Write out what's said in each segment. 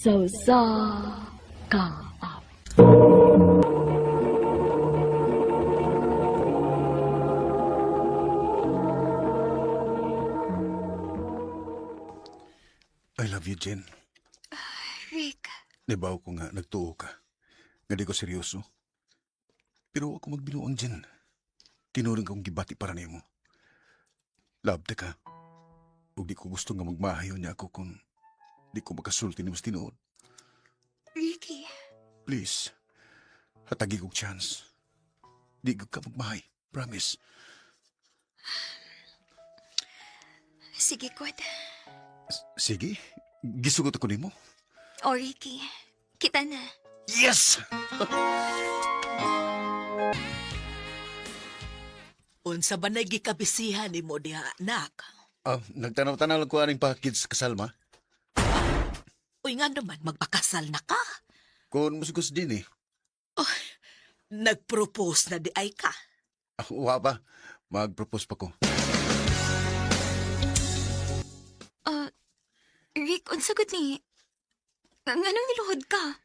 Sausa ka. I love you, Jen. Rick, Nabaw ko nga, nagtuo ka. Nga di ko seryoso. Pero ako magbinuang, Jen. Tinuring kong gibati para nimo. Love te ka. Ug di ko gusto nga magmahayo niya ako kung di ko makasulti ni mas tinuod. Ricky, Please, hatagi kong chance. Di ko ka magmahay. Promise. sige kod. Sige, gisugot ako nimo. O Ricky, kita na. Yes! Unsa ba na gikabisihan ni mo diha, anak? Nagtanaw-tanaw lang ko aning package sa kasal, ma. Uy nga naman, magpakasal na ka. Kung musigos din eh. Nag-propose na di ay ka. Wa pa. Mag-propose pa ko. Rick, unsagot ni... Nganong niluhod ka?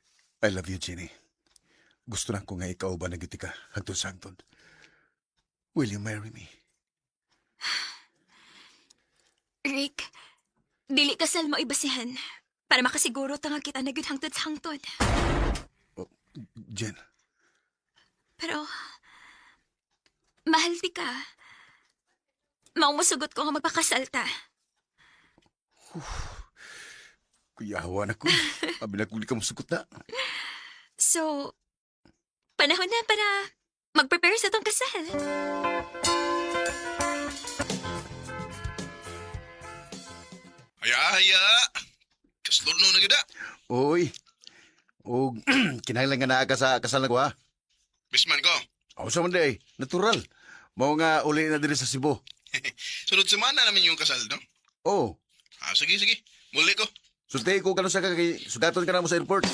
I love you, Jenny. Gusto na ko nga ikaw ba nagiti ka, hagtod sa hagtod. Will you marry me? Rick, dili kasal mo ibasihan para makasiguro ta nga kita na gyud hangtod sa hangtod. Oh, Jen, Pero, mahal ti ka. Maumusugot ko nga magpakasal ta. kuyawa na ko. Abilag ko di ka masugot na. So, panahon na para mag-prepare sa tong kasal. Haya. Kaslor no na gida. Uy. O, kinahanglan nga naa ka sa kasal na ko, ha? Bisman ko. Ako sa manday, natural. Mao nga uli na diri sa Cebu. Sunod semana namin yung kasal, no? Oh, Sige. Muli ko. sulti ko kano sa kay sugaton ka na mo sa airport.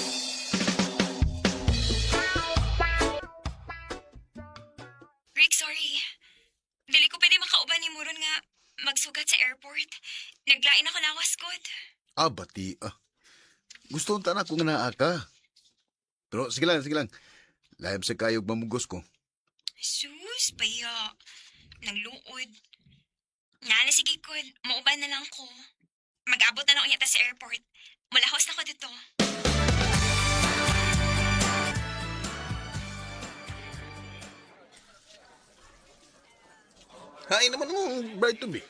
Rick, sorry. Dili ko pwede makauban ni Muron nga magsugat sa airport. Naglain ako na waskot. Bati. Gusto ang tanak ko nga naa ka. Pero sige lang. Layab sa kayog mamugos ko. Sus, paya. Nagluod. Nga sige ko, mauban na lang ko. Mag-abot na lang unyata sa airport. Mulahos na ko dito. Hain naman mo, bride to be.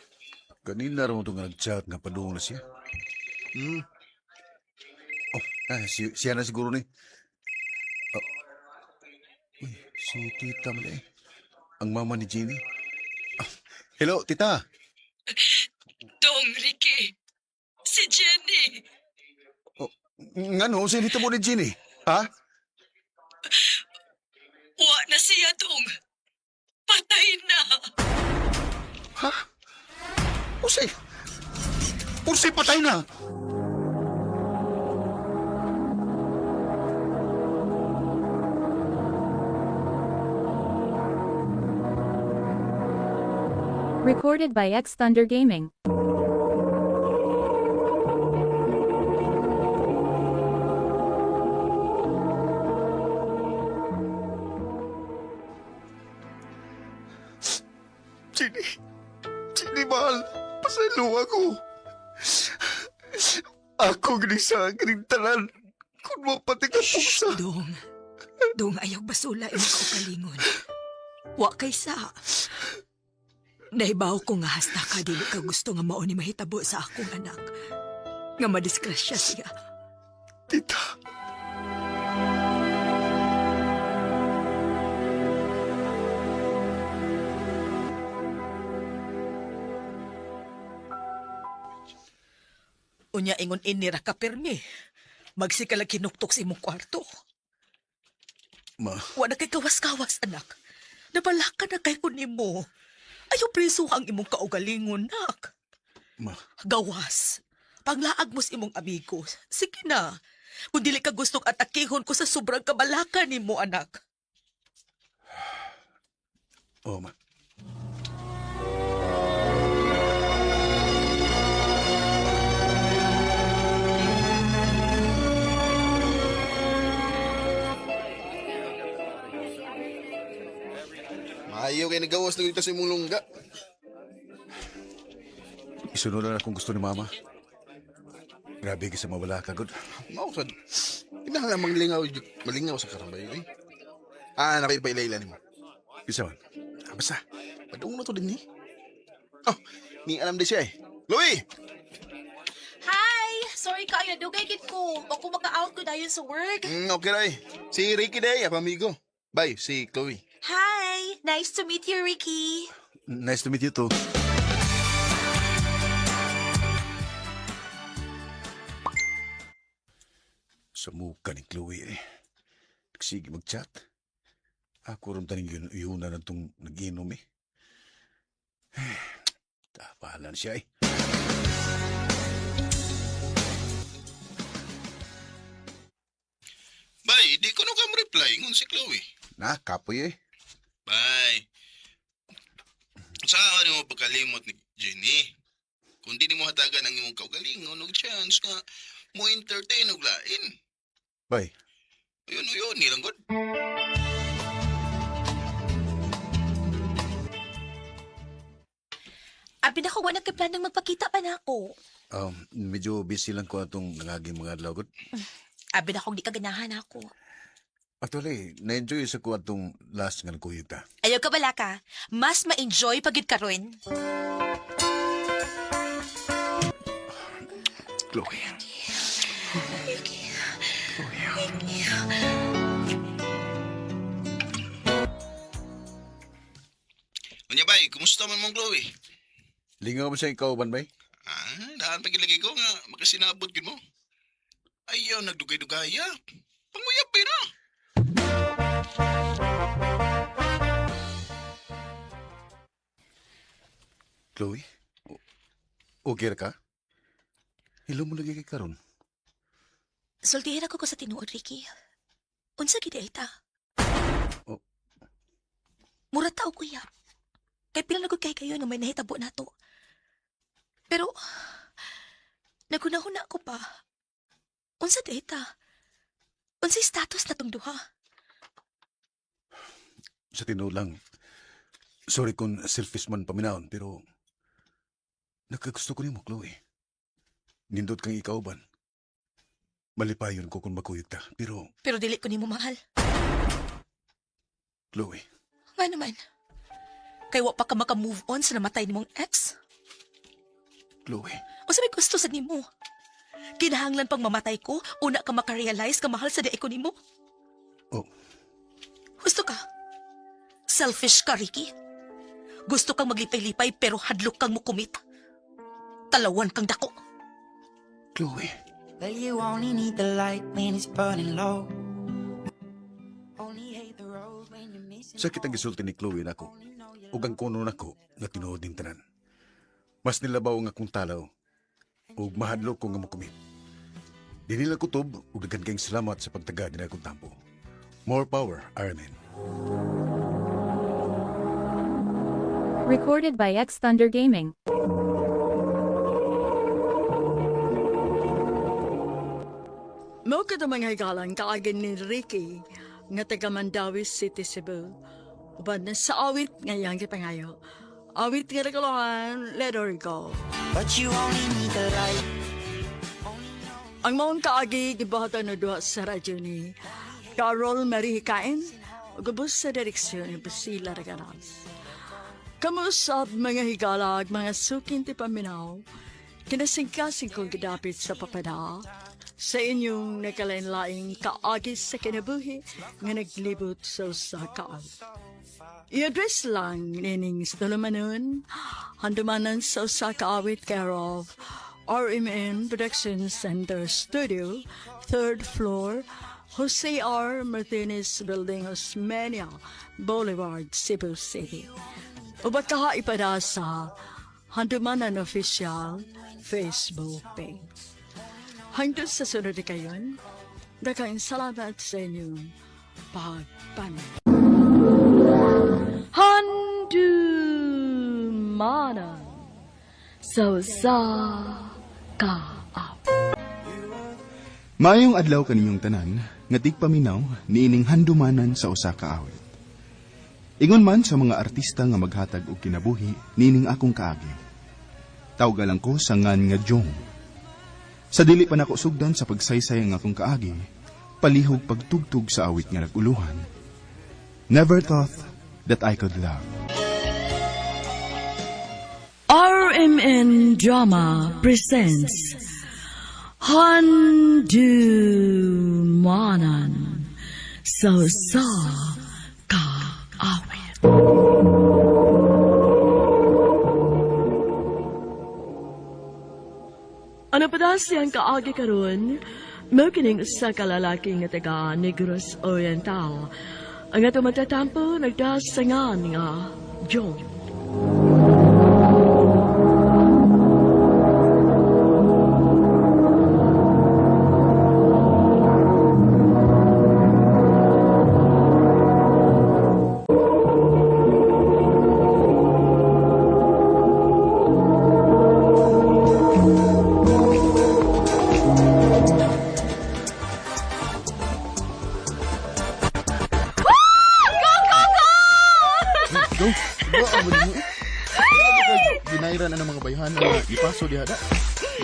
Kanina raw ito nga nag-chat nga padung na siya. Siya na siguro ni. Uy, si tita mali eh. Ang mama ni Jenny. Hello, tita. Dong, Ricky. Si Jenny. Ngano, sinita mo ni Jenny? Ha? Wa na siya, Dong. Patay na. Ha? Usay patay na. Recorded by X Thunder Gaming. Jenny, mahal. Pasalo ako. Ako ginisa, ginintalan. Kung mapati ka pusa. Dong, ayaw basula imong kaugalingon. Wa kaysa. Naibaw ko nga hasta ka dili ka gusto nga mao ni mahitabo sa akong anak. Nga madiskrasya siya. Tita. Unya ingon inira ka permi. Magsikalag kinuktok sa imong kwarto. Ma, Wa na kay kawas-kawas, anak. Nabalaka na kay kunin mo. Ayaw preso ang imong kaugalingon, nak. ma. Gawas. Panglaag mo sa imong amigo. Sige na. Kung dili ka gustong atakihon ko sa sobrang kabalaka ni mo, anak. Oh, ma. kay nagawas na kita sa imong lungga. Isunod na kung gusto ni Mama. Grabe ka sa mawala ka, God. Mausad. Kinahanglan malingaw sa karambay, eh. Nakipailaylan mo. Isa man. Basta, padung na to din ni. Oh, ni alam din siya eh. Louie! Hi! Sorry ka, dugay gid ko. Ako maka-out ko dayon sa work. Okay na eh. Si Ricky day, ako amigo. Bye, si Chloe. Hi! Nice to meet you, Ricky. Nice to meet you too. Sa muka ni Chloe eh. Nagsige mag-chat. Ako rin taning yun na itong nag-inom eh. Tapalan siya eh. Bye, di ko na ka reply ngun si Chloe. Kapoy eh. Bye. Sa ano mo pagkalimot ni Jenny? Kung di mo hatagan ang imong kaugalingon, og chance nga mo entertain og lain. Bye. Ayun, nilang god. Abi na ko wala kay planong magpakita pa na ako. Medyo busy lang ko atong nangaging mga adlaw, God. Abi na kong di kaganahan ako. Actually, na-enjoy sa ko atong last nga nagkuyog ta. Ayaw ka bala ka, mas ma-enjoy pagid karon. Chloe. Unya bay, kumusta man mong Chloe? Lingaw mo sa ikaw, Banbay? Daan pagilagay ko nga makasinabot gid mo. Ayaw, nagdugay-dugaya. Panguyap na. Chloe? Okay ka? Hello mo lagi kay karon. Sultihin ako ko sa tinuod, Ricky. Unsa gid ta? Oh. Mura tao kuya. Kay pila na gud kay kayo nga may nahitabo nato. Pero nagunahuna ako pa. Unsa data? Unsa status natong duha? Sa tinuod lang. Sorry kung selfish man paminahon, pero nakagusto ko nimo, Chloe. Nindot kang ikaw ban. Malipayon ko kung makuyog ta, pero Pero dili ko nimo mahal. Chloe, Nga naman. Kay wa pa ka maka-move on sa namatay nimong ex? Chloe, O sa may gusto sa nimo? Kinahanglan pang mamatay ko, una ka makarealize ka mahal sa di ko nimo? oh, Gusto ka? Selfish ka, Ricky? Gusto kang maglipay-lipay pero hadlok kang mukumit. Talawan kang dako. Chloe, Well, you only need the light when it's burning low. Only hate the road when you're missing. sakit ang gisulti ni Chloe nako. Ug ang kuno nako nga tinuod ning tanan. Mas nilabaw nga kung talaw. Ug mahadlok ko nga mokumit. Dili lang kutob ug daghan kayong salamat sa pagtaga dinay akong tampo. More power, Iron Man. Recorded by X Thunder Gaming. Mao kada mga higalan kaagin ni Ricky nga taga Mandawi City, Cebu. Ubad na sa awit ngayang gipangayo. Awit nga nagalohan, let her go. But you only need the light. Ang maong kaagi gibahatan na duha sa radyo ni Carol Marie Hikain ug gubos sa direksyon ni Basila Regalas. Kamusab mga higalag, mga sukin ti paminaw, kinasingkasing kong gidapit sa papada sa inyong nakalain-laing kaagis sa kinabuhi nga naglibot sa usa ka awit. I-address lang nining sa dalamanun, handumanan sa usa ka awit care of RMN Production Center Studio, 3rd floor, Jose R. Martinez Building, Osmeña Boulevard, Cebu City. Ubat kaha ipada sa Handumanan Official Facebook page. Hanggang sa sunod na kayon, daghang salamat sa inyong pagpanig. Handumanan sa kaap. Maayong adlaw kaninyong tanan, nga tigpaminaw niining handumanan sa usa ka awit. Ingon man sa mga artista nga maghatag og kinabuhi nining akong kaagi. Tawgalan ko sa ngan nga Jong. Sa dili pa nako sugdan sa pagsaysay nga akong kaagi, palihog pagtugtog sa awit nga naguluhan. Never thought that I could love. RMN Drama presents Handumanan sa kaawit. Ano pa daw siyang kaagi karon? Makining sa kalalaki nga taga Negros Oriental. Ang ato matatampo nagdasangan nga John. Go! Ba, mo din mo. Ginairan na ng mga bayhan na ipaso diha da.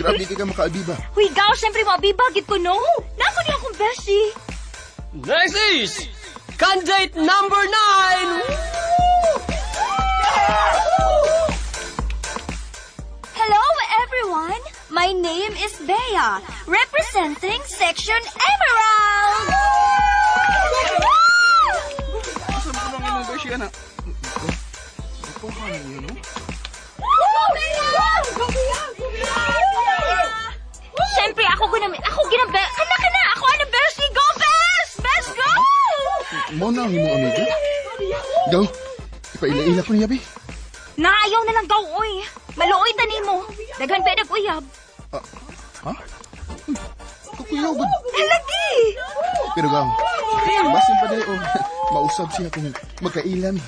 Grabe ka makaabiba. Huy, gaw, syempre mo, abibagit ko, no? Nako niya akong beshi. Next is candidate number 9. Hello, everyone. My name is Bea, representing Section Emerald. Asa mo lang imong beshi ana? Ito ka niyo, no? Siyempre, ako ginambe. Kana, ako ano, Beshi. Go, Besh! Besh, go! Mo na ang imong amiga. Go. Ipaila-ila ko niya, be. Naayaw na lang gaw, oy. Maluoy tani mo. Daghan pa uyab. Ha? Kukuyaw ba? Lagi! Pero gaw, basin pa o mausab siya kung magkailan.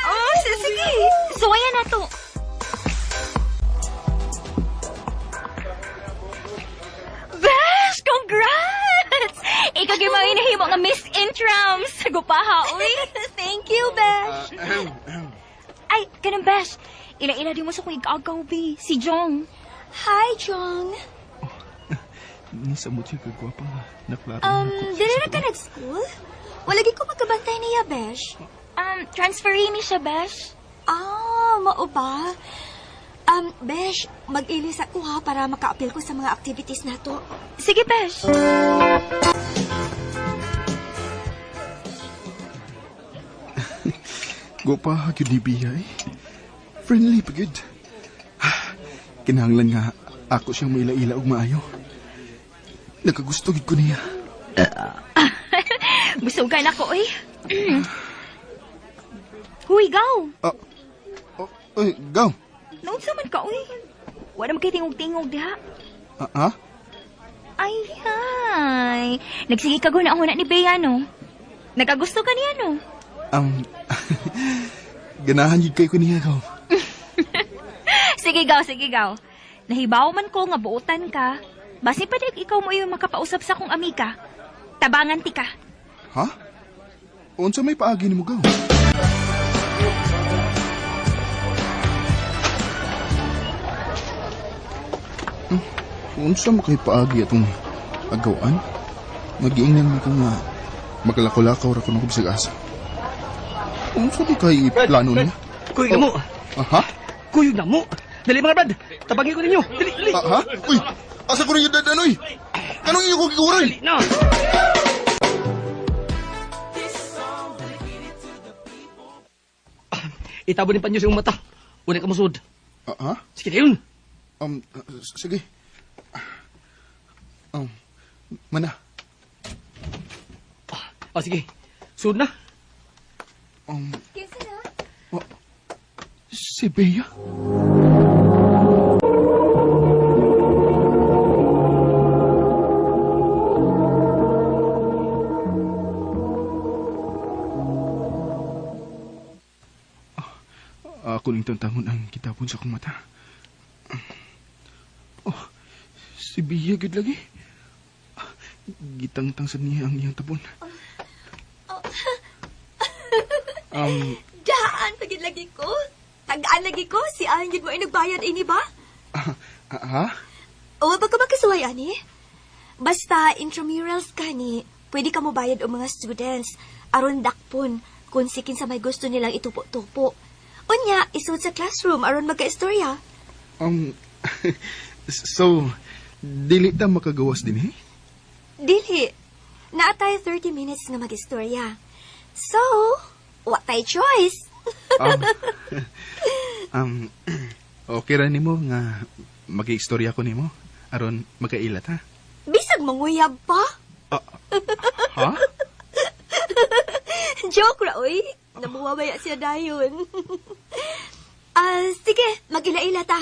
Oh, sige. So, ayan na to. Besh, congrats! Ikaw yung mga inahimo nga Miss Intrams. Gupaha, uy. Thank you, Besh. Ay, ganun, Besh. Ila-ila di mo sa kong ikaagaw, be. Si Jong. Hi, Jong. Nasa mo siya kagwapa nga. Naklaro Dili na ka nag-school? Walagi ko magkabantay niya, Besh. Transferee ni siya, Besh. Mao ba? Besh, mag-ilis ako ha para maka-appeal ko sa mga activities na to. Sige, Besh. Gwapa, yun ni Bia eh. Friendly pa good. Kinahanglan nga ako siyang maila-ila og maayo. Nakagusto gid ko niya. Busugan ako, eh. Huy, gaw. Go. Noon sa man ka, uy. Wala mo kayo tingog-tingog, diha. Ha? Ay, hay. Nagsige ka na ako na ni Bea, no? Nakagusto ka niya, no? Ganahan yun kayo ko niya, go. Sige, gaw. Nahibaw man ko nga buutan ka. Basi pa dik ikaw mo yung makapausap sa kong amiga. Tabangan ti ka. Ha? Unsa may paagi ni mo, go? Unsa makay paagi atong agawan? Mag-iingnan mo ko nga magalakaw-lakaw ra ko ng kubsag-asa. Unsa di kay plano niya? Kuyog na mo. Ha? Kuyog na mo. Dali mga brad. Tabangin ko ninyo. Dali. Ha? Uy! Asa ko ninyo dadanoy? Anong iyo ko giguran? Dali na. Itabo din pa niyo sa iyong mata. Una ka musod. Ha? Sige na yun. Sige. Mana? Sige. Sud na. Si Bea? Ako ning tantangon ang kitapon sa akong mata. Si Bea gid lagi. Gitangtang sa niya ang iyang tapon. Daan, pagin lagi ko. Tagaan lagi ko, si Angel mo ay nagbayad ini ba? Ha? O, baka makasuway, ani? Basta, intramurals ka ni, pwede ka mo bayad o mga students. Aron dakpon, kung sikin sa may gusto nilang itupo-tupo. Unya, isuot sa classroom, aron magka-istorya. So, dili ta makagawas din eh? Dili. Naatay 30 minutes nga mag-istorya. So, what tay choice? Okay ra nimo nga mag-istorya ko nimo aron magkailat ha? Bisag manguyab pa? Ha? Joke ra, oy. Nabuwabaya siya dayon. Sige, mag-ila-ila ta.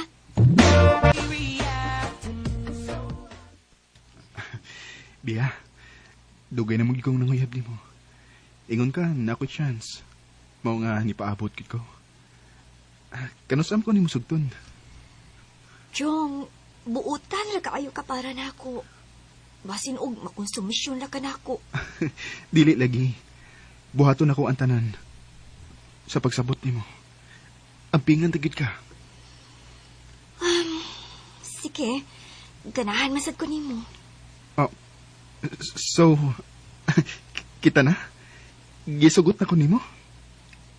Biya, dugay na magigong nanguyab nimo. Ingon ka, na ako chance. Mao nga nipaabot kit ko. Kanusam ko nimo sugton. Jong, buutan ra kaayo ka para nako. Basin og makonsumisyon ra ka nako. Dili lagi. Buhaton ako ang tanan. Sa pagsabot nimo. Ampingan tigid ka. Sige, ganahan masad ko nimo. So, kita na? Gisugot na ko nimo?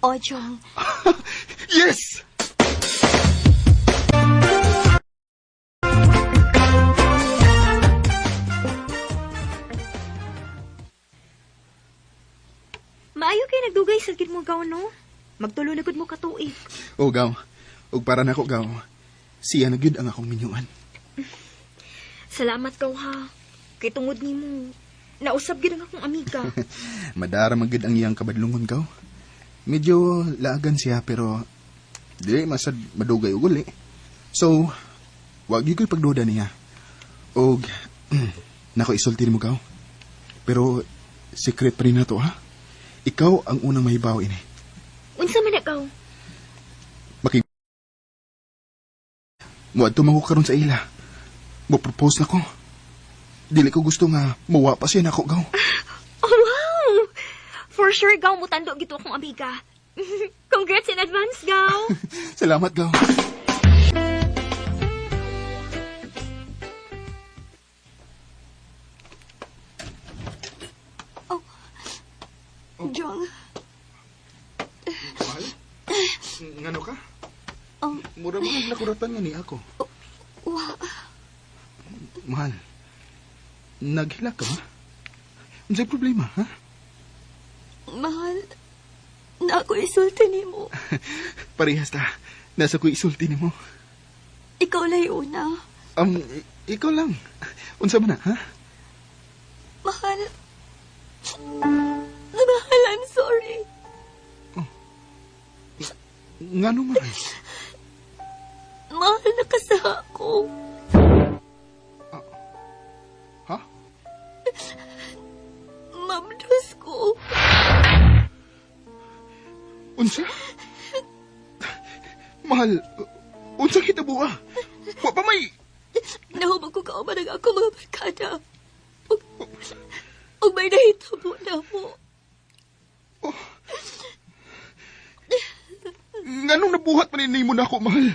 O, Jong, Yes! maayo kay nagdugay sa gid mo gaw, no? Magtulo na gud mo katuig. O gaw, og para nako gaw, siya na gyud ang akong minyuan. Salamat kaw ha. Kay tungod nimo, nausab gid ang akong amiga. Madara man gyud ang iyang kabadlungon gaw. Medyo laagan siya pero dili masad madugay og uli. So, wag gyud ko'y pagduda niya. Og nako isulti mo gaw. Pero secret pa rin na to ha. Ikaw ang unang mahibaw ini. Unsa man ikaw? Muadto man ko karon sa ila. Mo-propose na ko. Dili ko gusto nga mawa pa siya nako gaw. Oh, wow! For sure, gaw mo tando gito akong amiga. Congrats in advance, gaw! Salamat gaw. Jong, Mahal? Ngano ka? um, Mura mo nakuratan nga ni ako. Mahal, naghilak ka ba? Unsay problema, ha? mahal, na ako isulti nimo. Parehas ta. Nasa ko isulti nimo. Ikaw lay una. Ikaw lang. Unsa man na, ha? Mahal. Mahal, I'm sorry. Ngano man? Mahal, nakasaha ko. Ha? Mamdos ko. Unsa? Mahal, unsa kita buwa? Wa pa may... Nahubog ko kauman ang ako mga barkada. Og may nahitabo na mo. Nganong nabuhat man mo na ako, mahal?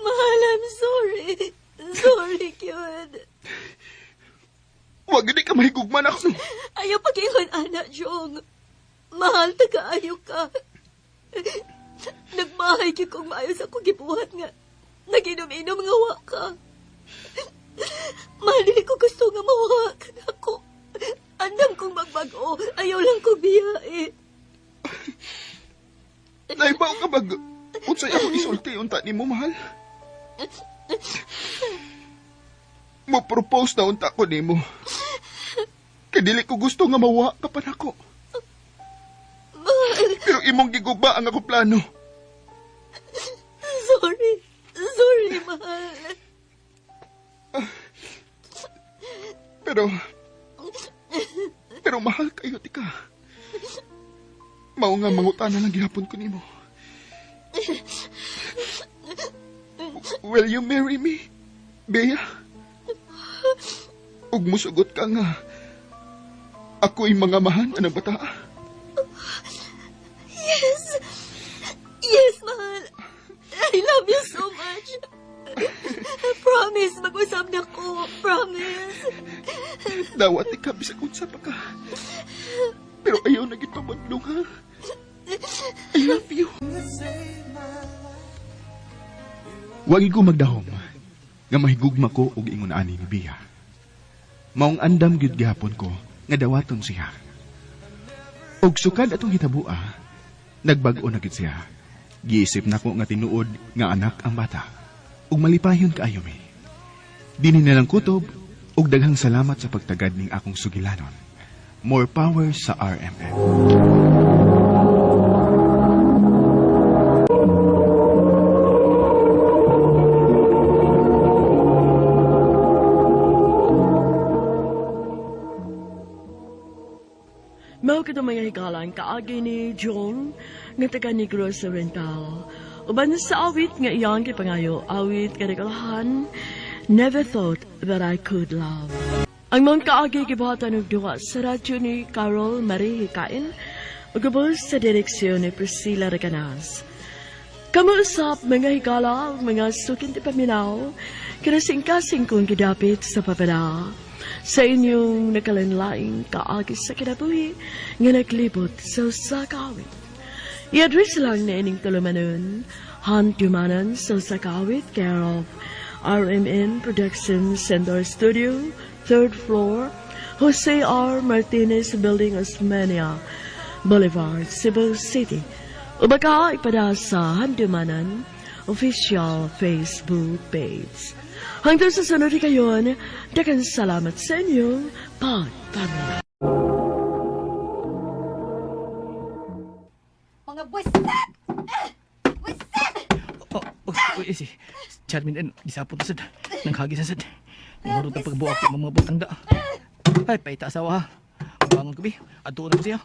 Mahal, I'm sorry. Sorry, Kyun. Wag gini ka mahigugman ako. Ayaw pag-ingon, anak, Jong. Mahal, taga-ayaw ka. Nagmahay ki kong maayos ako gibuhat nga. Naginom-inom nga wa ka. Mahal, dili ko gusto nga mawa ka na ako. Andam kong magbago. Ayaw lang ko biyae. Naibaw ka bag... Unsay ako isulti, unta ni mo, mahal? Mo-propose na unta ko ni mo. Kadili ko gusto nga mawa ka pa nako. Mahal, Pero imong giguba ang ako plano. sorry. Sorry, mahal. Pero mahal kayo, tika. Mao nga mangutana lang gihapon ko nimo. Will you marry me, Bea? Ug musugot ka nga ako'y mga mahan anang bata. love you so much. Promise, mag-usap na ko. Promise. Dawat ikaw bisag unsa pa ka. Pero ayaw na gito madlong ha. I love you. Wagi ko magdahom nga mahigugma ko og ingon ani ni Bia. Maong andam gyud gihapon ko nga dawaton siya. Og sukad atong hitabua, nagbag-o na gyud siya. Giisip nako nga tinuod nga anak ang bata. Ug malipayon kaayo mi. Dini na lang kutob ug daghang salamat sa pagtagad ning akong sugilanon. More power sa RMN. Mao kita mga hikalan kaagi ni John nga taga Negros Oriental. Uban sa awit nga iyan kay pangayo, awit kadagalahan, never thought that I could love. Ang mga kaagi gibuhatan og duha sa radyo ni Carol Marie Hikain ug ubos sa direksyon ni Priscilla Reganas. Kamuusap mga higala ug mga sukin ti paminaw kinasing-kasing kong gidapit sa papala sa inyong nakalanlaing kaagi sa kinabuhi nga naglibot sa sakawit. I-address lang na ining tulumanon, Han Dumanan sa sakawit, care of RMN Production Center Studio, 3rd floor, Jose R. Martinez Building, Osmeña Boulevard, Cebu City. O baka ipada sa Han Dumanan official Facebook page. Hanggang sa sunod kayon, daghang salamat sa inyong pagpamilya. Mga buwisit! Buwisit! Si Charmin, gisapon na sad. Nanghagi sa sad. Nangurot ang pagbuak ng mga butang da. Ay, paita asawa ha. Bangon ko, bi. Ato na ko siya.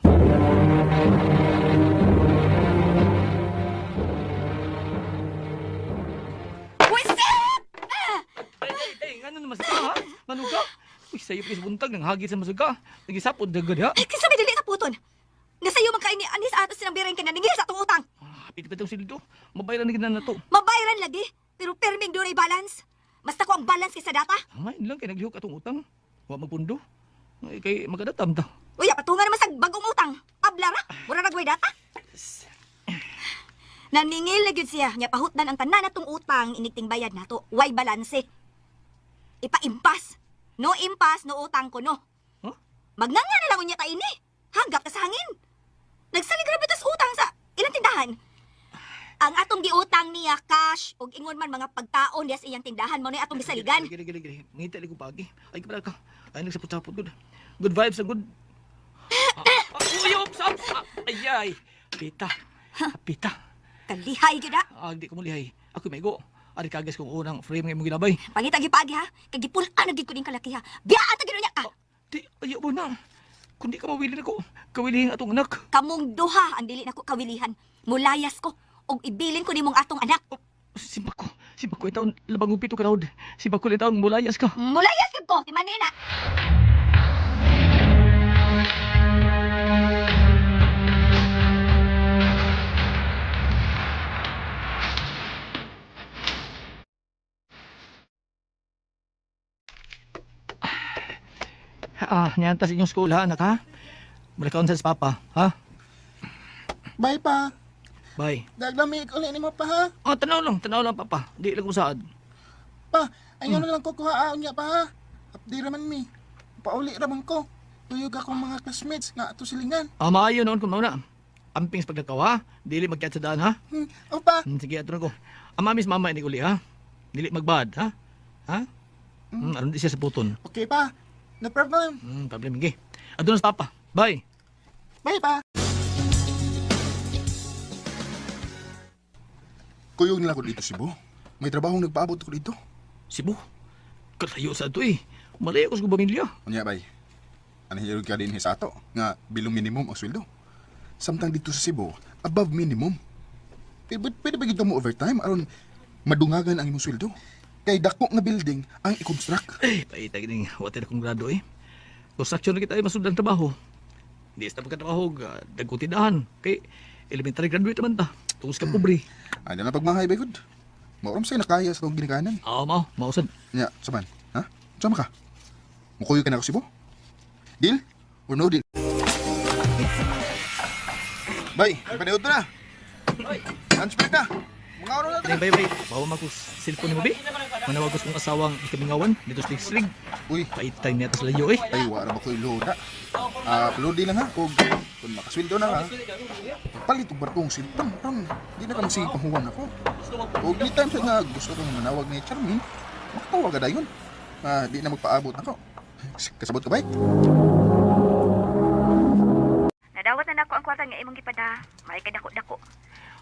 Ano naman sa ha? Manuga? Uy, sa'yo pa buntag nang hagit sa masuga. Nagisapod dagad ha? Ay, kasi may dili na puton. Nasayo magkain ni Anis atos silang biring ka na ningil sa itong utang. Piti pa itong sildo. Mabayaran na na to. Mabayaran lagi, pero perming doon ay balance. Basta ko ang balance kaysa data. Ngayon lang kay naglihok atong utang. Huwag magpundo. Ay, kay magadatam ta. Uy, patungan naman sa bagong utang. Ablara, mura nagway data. Naningil na gyud siya, nya pahutdan ang tanan natong utang initing bayad nato. Way balanse. Ipa-impas. No impas, no utang ko, no. Huh? Magnanga na lang unya ta ini. Hagap ta sa hangin. Nagsaligrabe tas utang sa ilang tindahan. Ang atong giutang niya cash ug ingon man mga pagkaon dias iyang tindahan mo ni atong gisaligan. Gili. Ngita li ko pagi. Ay kabala ka. Ay nagsapot-sapot good. Good vibes good. Uyop sap. Ay. Pita. Pita. Kalihay gyud ha. Di ko mulihay. Ako may go. Ari kagas kong unang frame nga imong ginabay. Pangita gyud pagi ha. Kay gipulan gyud ko ning kalaki ha. Biya ta gyud niya ka. Di ayo mo na. Kundi ka mawili nako. Kawilihin atong anak. Kamong duha ang dili nako kawilihan. Mulayas ko og ibilin ko nimong atong anak. Simba ko itaon labang upito ka raod. Simba ko itaon mulayas ka. Mulayas gyud ko ti manina. Nyantas inyong school ha, anak ha? Balakaon sa papa, ha? Bye pa. Bye. Daglamig ulit ni mo pa ha. Tanaw lang papa. Di lang ko saad. Pa, ayaw na lang ko kuhaan niya pa ha. Updi raman mi. Pauli raman ko. Tuyog akong mga classmates nga ato silingan. Maayo noon kung mauna. Amping sa pagdakaw ha? Dili magkiyat sa daan ha? Opa. Sige, atro ko. Amamis mama ini uli ha? Dili magbad ha? Ha? Aron di siya sa puton. Okay pa. No problem. Problem gi. Adun sa papa. Bye. Bye pa. Kuyog nila ko dito, Cebu. May trabaho nagpaabot ko dito. Cebu? Kalayo sa ito eh. Malayo ko sa pamilya. Unya, bay. Anahirog ka din sa ato nga bilong minimum ang sweldo. Samtang dito sa Cebu, above minimum. Pwede ba gito mo overtime aron madungagan ang imong sweldo? Kay dako nga building ang i-construct. Paita gining water akong grado eh. Construction na kita ay masudang trabaho. Hindi sa pagkatrabaho, dagko tindahan. Kay elementary graduate naman ta. Tungos ka pobre. Ano na pagmahay, bay good? Mauram sa'yo nakaya sa itong ginikanan. Oo, mausad. Nya, saman, ha? Sama ka? Mukuyo ka na ako sibo? Deal? Or no deal? Bay, may paniod na. Lunch break na. Mga oras na Bay, bay, bawa mag cellphone ni mo, be. Manawagos kong asawang ikabingawan dito sa slig. Uy, Paitay niya sa layo, eh. ay, wala ba ko iloda? Lodi lang ha. Kung makasweldo na ka, palit ang barkong silpon. Ron, di na ka magsipahuwan ako. Kung di time sa nga gusto kong manawag ni Charmin, makatawag ka dayon. Di na magpaabot ako. Kasabot ka ba? Nadawat na nako ang kwarta nga imong gipada. May ka dako-dako.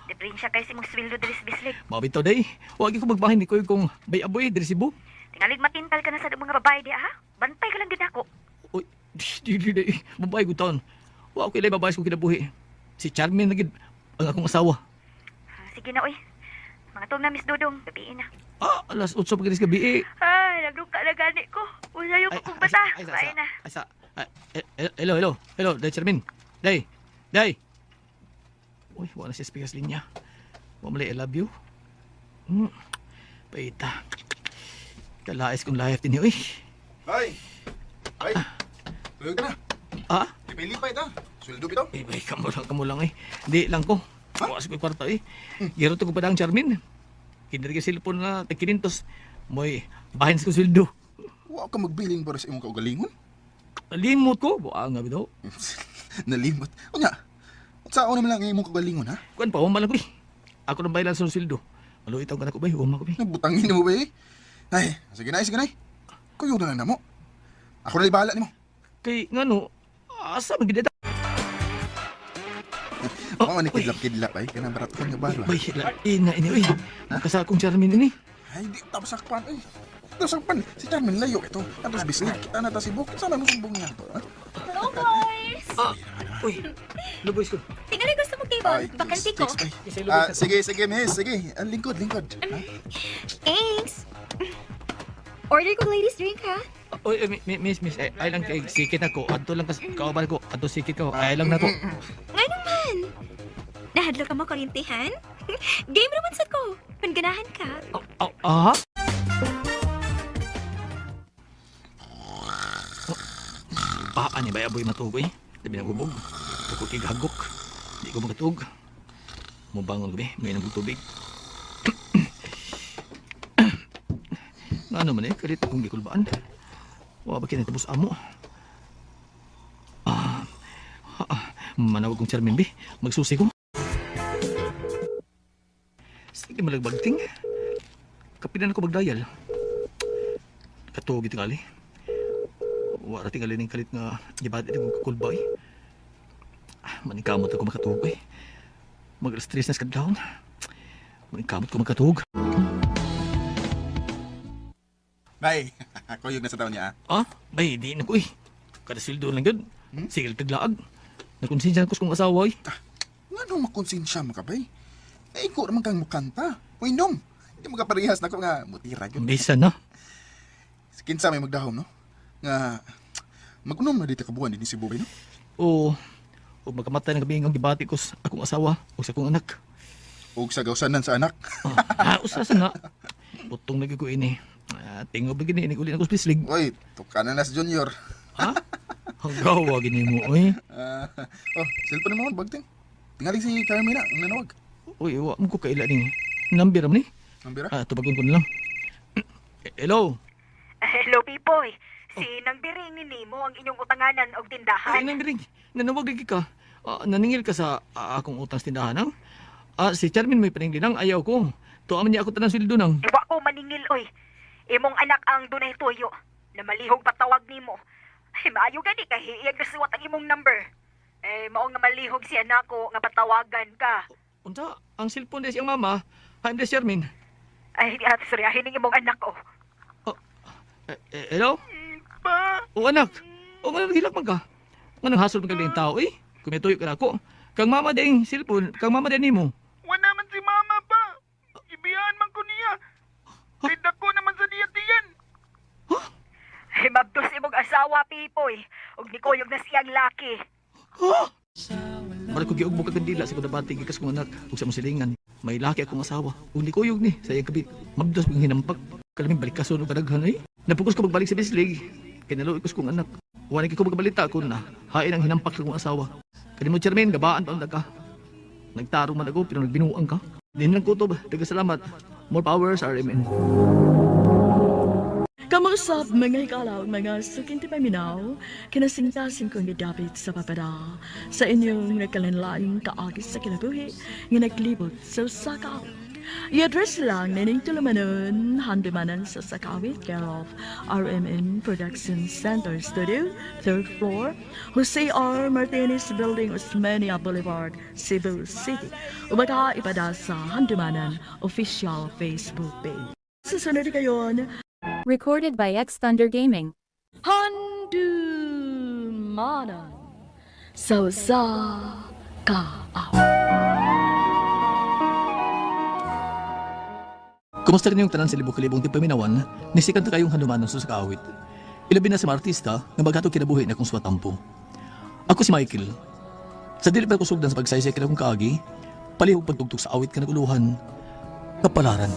Diferensya kay si mong sweldo diri sa bislig. Mabito, day. Huwag ko magbahin ni Kuy kung bay aboy, diri Cebu. Tingalig matintal ka na sa mga babae di ha. Bantay ka lang gid ako. Uy, di, day. Babae ko taon. Huwag ko ilay babae ko kinabuhi. Si Charmin na gid ang akong asawa. Sige na oy. Mga tong na Miss Dudong, gabiin na. Alas 8 pagkadis gabi, eh. Ay, nagduka na gani ko. Usayo ko kung bata. Bae na. Hello, Day Charmin. Day. Uy, wala na siya speakers linya. Mamali, I love you. Paita. Kalais kong life din, uy. Bay! Tuyog ka na. Lipay-lipay ta. Sweldo bitaw. Bay, kamo lang, eh. Di lang ko. Bukas ko yung kwarta, eh. Giro to ko pa ang Charmin. Kinarga cellphone na tagkinintos. Moy, bahin sa sweldo. Huwag ka magbiling para sa imong kaugalingon. Nalimot ko. Buang nga bitaw. Nalimot. O nga, saan naman lang ang imong kaugalingon ha? Kuan pa, human lang ko, eh. Ako nang bayilan sa sweldo. Maluitaw ka na ko, bay. Human ko, bay. Nabutangin mo ba eh? Ay, sige na. Kuyo na lang na mo. Ako na ibahala ni mo. Kay, nga no, asa magiging Ako man kidlap ay. Kaya nabarat ko nga baro. Bay, ina ini, uy. Makasa akong Charmin ini. Ay, di tapos sakpan ay. Tapos sakpan. Si Charmin layo ito. Tapos bislig. Kita na ta si Buk. Saan naman sumbong niya ito? Hello, boys! Uy, luboys ko. Tingali gusto mo table. Bakanti ko. Sige, miss. Sige. Ang lingkod. Ha? Thanks! Order ko ladies drink, ha? Uy, miss, ay lang kay sikit ako. Adto lang kaabal ko. Adto sikit ko. Ay lang nako. Nga naman! Nahadlo ka mo kurintihan? Game naman sa ko. Panganahan ka. Ani ba aboy matug, eh. Labi na gubog. Ako kigagok. Di ko makatug. Mubangon gabi, may nang tubig. Ano man, eh, kalit akong gikulbaan. Wa ba kinatapos amo? Manawag kong Charmin, be. Magsusi ko. Sige malagbagting. Kapinan ako magdayal. Katuog ito kali. Wala tingali ng kalit nga gibati ng kukulba, eh. Manikamot ako makatuog, eh. Mag-stress na sa kadlaon. Manikamot ko makatuog. Bay, kuyog na sa taon niya ah. Bay, di na ko, eh. Kada sweldo lang yun. Sige, taglaag. Nakonsensya ko sa kong asawa, eh. Nga nung makonsensya mo ka, bay? Ay, ko naman kang mukanta. Uy, nong. Hindi mo kaparihas na ko nga mutira yun. Bisa na. Kinsa may magdahom, no? Nga, mag-unom na dito kabuhan din si Bubay, no? Oo. O magkamatay na gabi ng gibati ko sa akong asawa o sa akong anak. Huwag sa gawsanan sa anak. Usasa na. Butong lagi ko ini. Tingo ba gini, inig uli na ko spislig. Uy, tukana na si Junior. Hanggawa gini mo, oy. Cellphone mo, bagting. Tingaling si Carmina, ang nanawag. Uy, wa mo ko kaila ning number mo ni. Number? Tubagon ko na lang. Hello. Hello, Pipoy. Si Nang Biring ni mo ang inyong utanganan og tindahan. Ay, Nang Biring. Nanawag lagi ka. Naningil ka sa akong utang sa tindahan, ang? Si Charmin may paninglinang, ayaw ko. Tuaman niya ako tanang sweldo nang. Iwa ko maningil, oy. Imong anak ang dunay tuyo na malihog patawag nimo. Ay, maayo gani kay iyang nasuwat ang imong number. Maong nga malihog si anak ko nga patawagan ka. Unsa, ang cellphone des iyang mama, I'm the Charmin. Ay, di ato suryahin ng imong anak ko. Hello? Pa? O anak, nga nagilak man ka. Nga nang hasol man kang tao, eh. Kumituyo ka na ako. Kang mama ding cellphone, kang mama din nimo. Wala man si mama pa. Ibiyahan man ko niya. Pinda ko naman sa diyan. Ay, mabdos imong asawa, Pipoy. Og ni Koyog na siyang laki. Mara ko giugbo ka kandila sa kudabati gikas kong anak ug sa mong silingan. may laki akong asawa. Uli kuyog ni, sa iyang gabi, mabdos bing hinampak. Kalaming balik ka sunod kadaghan ay. Napukus ko magbalik sa bislig. Kinalo ikos kong anak. Huwag ko magbalita ko na, hain ang hinampak sa kong asawa. Kani mo, Charmaine, gabaan pa ang ka. Nagtarong man ako, pero nagbinuang ka. Din lang kutob, salamat. More powers, RMN. Kamusap mga ikalaw, mga sukinti paminaw, kinasingtasin kong gidapit sa papada sa inyong nakalanlaing kaagis sa kinabuhi nga naglibot sa sakaw. I-address lang nining tulumanon, handumanan sa sakawit care of RMN Production Center Studio, 3rd floor, Jose R. Martinez Building, Osmeña Boulevard, Cebu City. Umaga ipada sa handumanan official Facebook page. Susunod kayon, Recorded by X Thunder Gaming. handumanan sa sakaw. Kumusta rin yung tanan sa libong-libong tipaminawan, nisikan ta kayong hanumanon sa kakawit. Ilabi na sa mga artista nga maghatog kinabuhi na kung swatampo. Ako si Michael. Sa dili pa kusog sa pagsaysay kina kong kaagi, palihog pagtugtog sa awit ka naguluhan, kapalaran.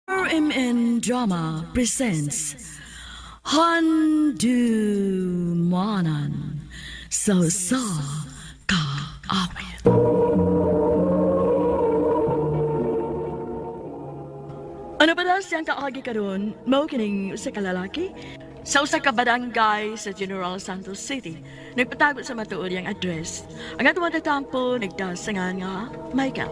RMN Drama presents Handumanan sa Kaawit. Ano ba na siyang kaagi karon? Mao kining usa ka lalaki sa usa ka barangay sa General Santos City. Nagpatago sa matuod yang address. Ang atong nagtampo nagdasangan nga Michael.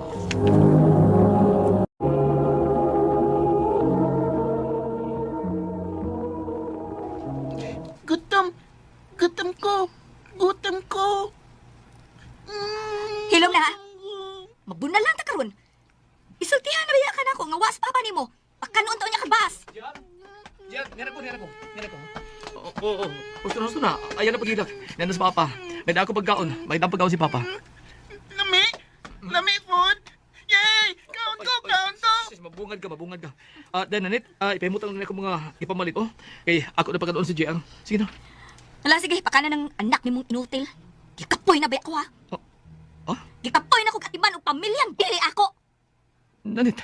Gutom ko. Hilom na ha? Mabunal lang ta karon. Isultihan na biya ka na ako, nga was papa ni mo. Pagkanoon taon niya kabas. Diyan, nira ko. Oo. Gusto na. Ayan na pagidak. Nanda sa papa. May ako pagkaon. May pagkaon si papa. Lami food. Yay! Kaon ko. Sis, mabungad ka. Dan, nanit, ipahimutang na ako mga ipamalit, oh. Kay ako na pagkanoon si JR. Sige na. Hala, sige, pakana ng anak ni mong inutil. Gikapoy na ba ako ha? Gikapoy na ko katiman o pamilyang dili ako. Nanit.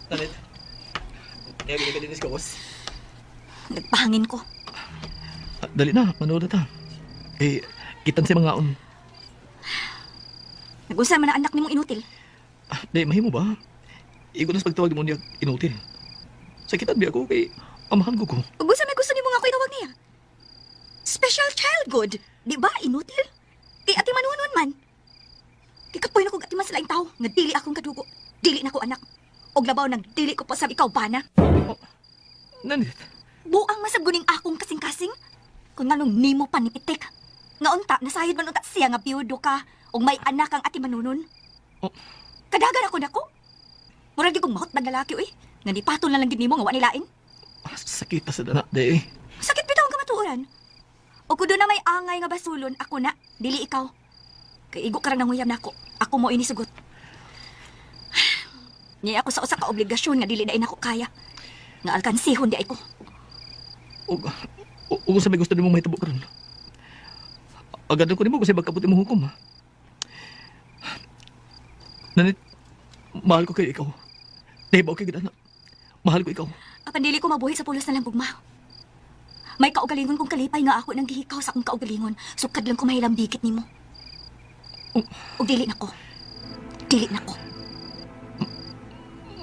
Nanit. Kaya ginagalinis ka, boss. Nagpahangin ko. Dali na, manood na ta. Kitan sa mga on. Nag-unsa man ang anak ni mong inutil. Di, mahimo ba? Igo na sa pagtawag mo niya inutil. Sakitan ba ako kay amahan ko ko. Ug unsa may gusto nimo nga ako itawag niya? Special child good. Di ba inutil? Kay ati manunon man. Kikapoy na ko ati man sa laing tao nga dili akong kadugo. Dili na ko anak. Og labaw nang dili ko pa sa ikaw bana. Nanit. Buang masaguning akong kasing-kasing. Kung nganong nimo panipitik. Nga unta, nasayod man unta siya nga biyudo ka. O may anak ang ati manunon. Kadagan ako nako. Murag di kong mahot na lalaki, uy. Nga nipaton na lang din nimo nga wanilain. Sakit sa dana, de. Sakit bitaw ang kamatuoran. O kudo na may angay nga basulon, ako na, dili ikaw. Kay igo ka ra nanguyam nako. Ako mo inisugot. Niya ako sa usa ka obligasyon nga dili na ako kaya. Nga alkansihon di ay ko. Kung sa may gusto nimo mahitabo karon. Agad ko nimo kasi magkabuti mo hukom, ha? Nanit, mahal ko kay ikaw. Nahibaw kay gidana. Mahal ko ikaw. Apan dili ko mabuhi sa pulos na lang gugma. May kaugalingon kong kalipay nga ako nang gihikaw sa akong kaugalingon. Sukad lang ko mahilang bigit nimo. O dili na ko. Dili na ko.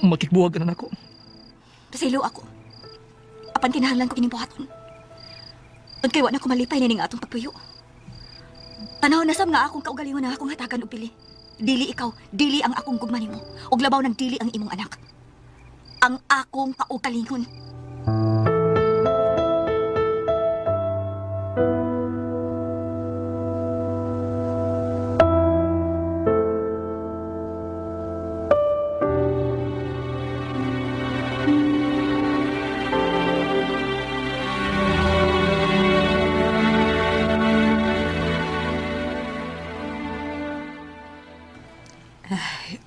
Makikbuwag ka na ako. Pasaylo ako. Apan kinahanglan ko kining buhaton. Ug kay wa na ko malipay ni nga atong pagpuyo. Panahon na sam nga akong kaugalingon na akong hatagan og pili. Dili ikaw, dili ang akong gugma nimo. Og labaw ng dili ang imong anak. Ang akong kaugalingon.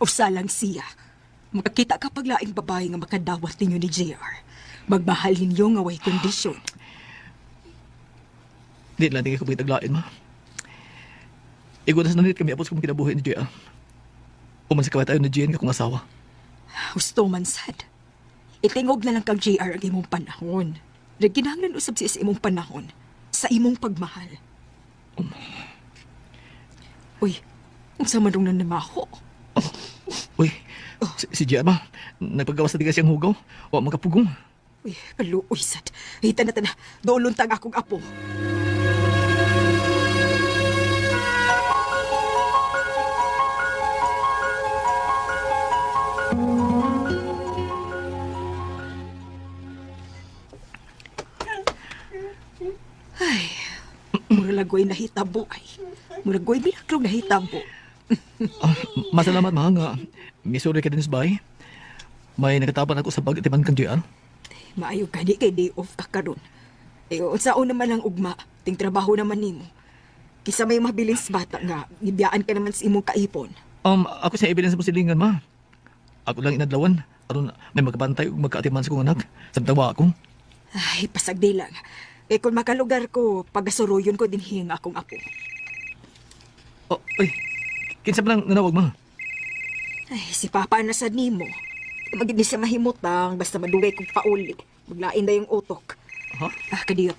Usa lang siya. Makakita ka paglaing babae nga makadawat ninyo ni JR. Magmahal ninyo nga way kondisyon. Di lang tingin ko magitaglain, ma. Igunas na nit kami apos kung kinabuhi ni JR. Uman sa kaway tayo ni Jane kung asawa. Gusto man sad. Itingog na lang kang JR ang imong panahon. Naginahanglan usab siya sa imong panahon. Sa imong pagmahal. Uy, ang sama nung nanamaho. Uy, si JR ba? Nagpagawas na tigas siyang hugaw. O magkapugong. Uy, kaluoy sad. Hita na tana. Doon tag akong apo. Ay, muralagoy na hitabo ay. Muralagoy milagro na hitabo. Masalamat, ma, nga. Missouri ka din sa bahay. May nagatapan ako sa pag-itiman kang JR. Maayo ka di kay day off ka karon. Unsaon naman ang ugma, ting trabaho naman nimo. Kisa may mabilis bata nga, gibiyaan ka naman sa imong kaipon. Ako sa evidence mo silingan, ma. Ako lang inadlawan. Aron may magkabantay ug magkaatiman sa kong anak. Samtawa ako. Ay, pasagdi lang. Kung makalugar ko, pagasuruyon ko din hinga akong apo. Uy, kinsa pa lang nanawag, ma? Ay, si Papa na sa nimo. Magid ni siya mahimutang, basta madugay kong pauli. Maglain na yung utok. Ha? Kadiyot.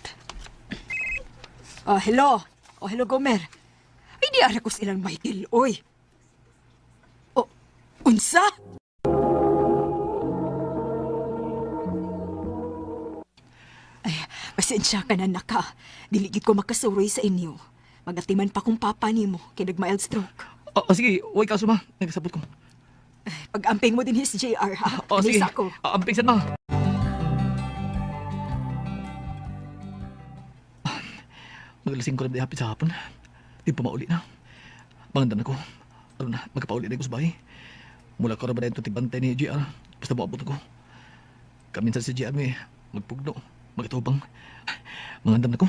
Hello. Hello, Gomer. Ay, di ara ko silang Michael, oy. Unsa? Ay, pasensya ka na naka. Diligid ko makasuroy sa inyo. Magatiman pa kong papa nimo, kay nag-mild stroke. Sige, huwag kaso, ma. Nagsabot ko. Pag-amping mo din his JR, ha? Sige. Alisa ko. Amping sad, ma. Magalasing ko na hapit sa hapon. Di pa mauli na. Mangandan ako. Ano na, magkapauli na ko sa bahay. Mula ko na ba na ito tibantay ni JR. Basta maabot ako. Kaminsan si JR may magpugno, magtubang. Mangandan ako.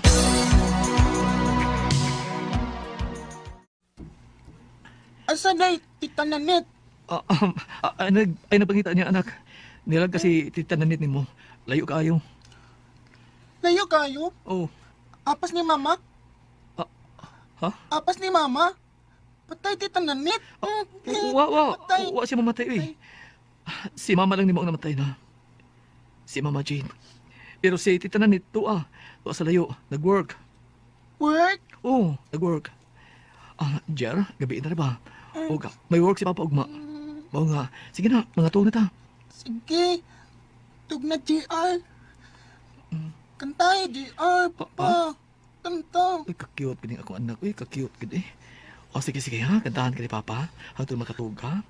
Asa na tita Nanet? Ay napangita niya, anak. Nilag kasi tita Nanet ni mo. Layo kaayo. Layo kayo? Oh. Apas ni mama? Ha? Apas ni mama? Patay tita Nanet. Patay. Wa siya mamatay, eh. Si mama lang ni mo ang namatay na. Si Mama Jane. Pero si tita Nanet, tuwa sa layo. Nag-work. Work? Oo, nag-work. Jer, gabi na ba? O may work si Papa Ugma. Oo nga. Sige na, mga tuwa na ta. Sige. Tug na JR. Kantay JR, Papa. Kanta. Uy, kakiyot ka ako anak. Uy, kakiyot ka eh. O sige, ha. Kantahan ka ni Papa. Hangtod makatug ka.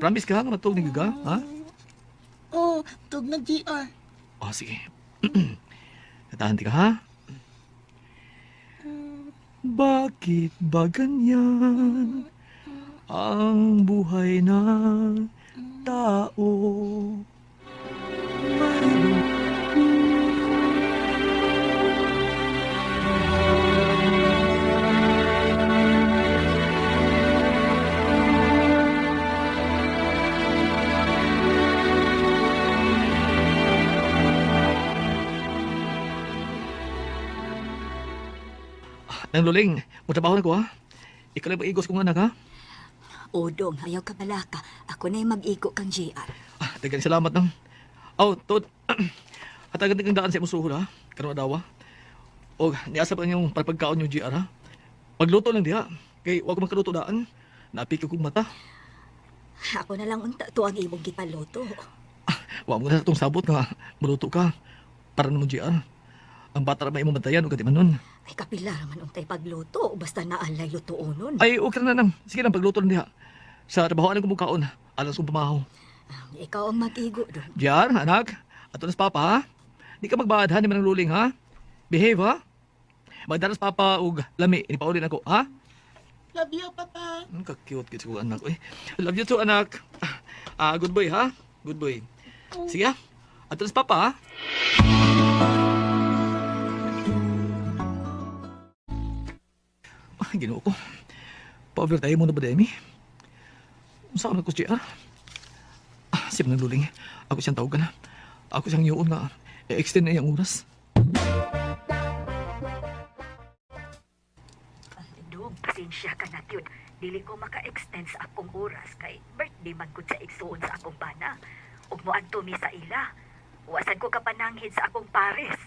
Promise ka, matug ni Gaga, ha? Oh, tug na JR. O sige. Kantahan ka, ha? Bakit ba ganyan ang buhay ng tao? Nang luling, matrabaho na ko, ha? Ikaw lang mag-igos kong anak, ha? Dong, ayaw ka balaka. Ako na yung mag-igo kang JR. Dagang salamat nang. Tod. Hatagan kang daan sa imong suhol, ha? Karon adawa. O, niasa pa yung pagkaon yung JR, ha? Magluto lang diha. Kay wag ko makaluto daan. Napik ko kong mata. Ako na lang unta to ang imong gipaluto. Wag mo na itong sabot nga. Maluto ka. Para naman JR. Ang bata na may imong bantayan o katiman nun. Ay kapila naman untay pagluto. Basta naalay lutuonon. Ay, okay na nang. Sige lang, pagluto lang diha. Sa trabahoan ko mong kaon. Alas kong pamahaw. Ikaw ang mag-igo doon. JR, anak. Ato nas papa, ha? Di ka magbaadhan ni manang luling, ha? Behave, ha? Magdanas papa ug lami. Inipaulin ako, ha? Love you, Papa. Ka-cute kit ko anak. Love you too, anak. Good boy, ha? Good boy. Sige, ha? Ato nas papa, ha? Ginoo ko. Pa-overtime mo na ba, Demi? Saan ako, JR? Sip ng luling. Ako siyang tawag na. Ako siyang yun nga. E-extend na yung oras. Dog, pasensya ka na yun. Dili ko maka-extend sa akong oras kay birthday man gud sa igsuon sa akong bana. Ug moadto mi sa ila. Wasan ko kapananghid sa akong pares.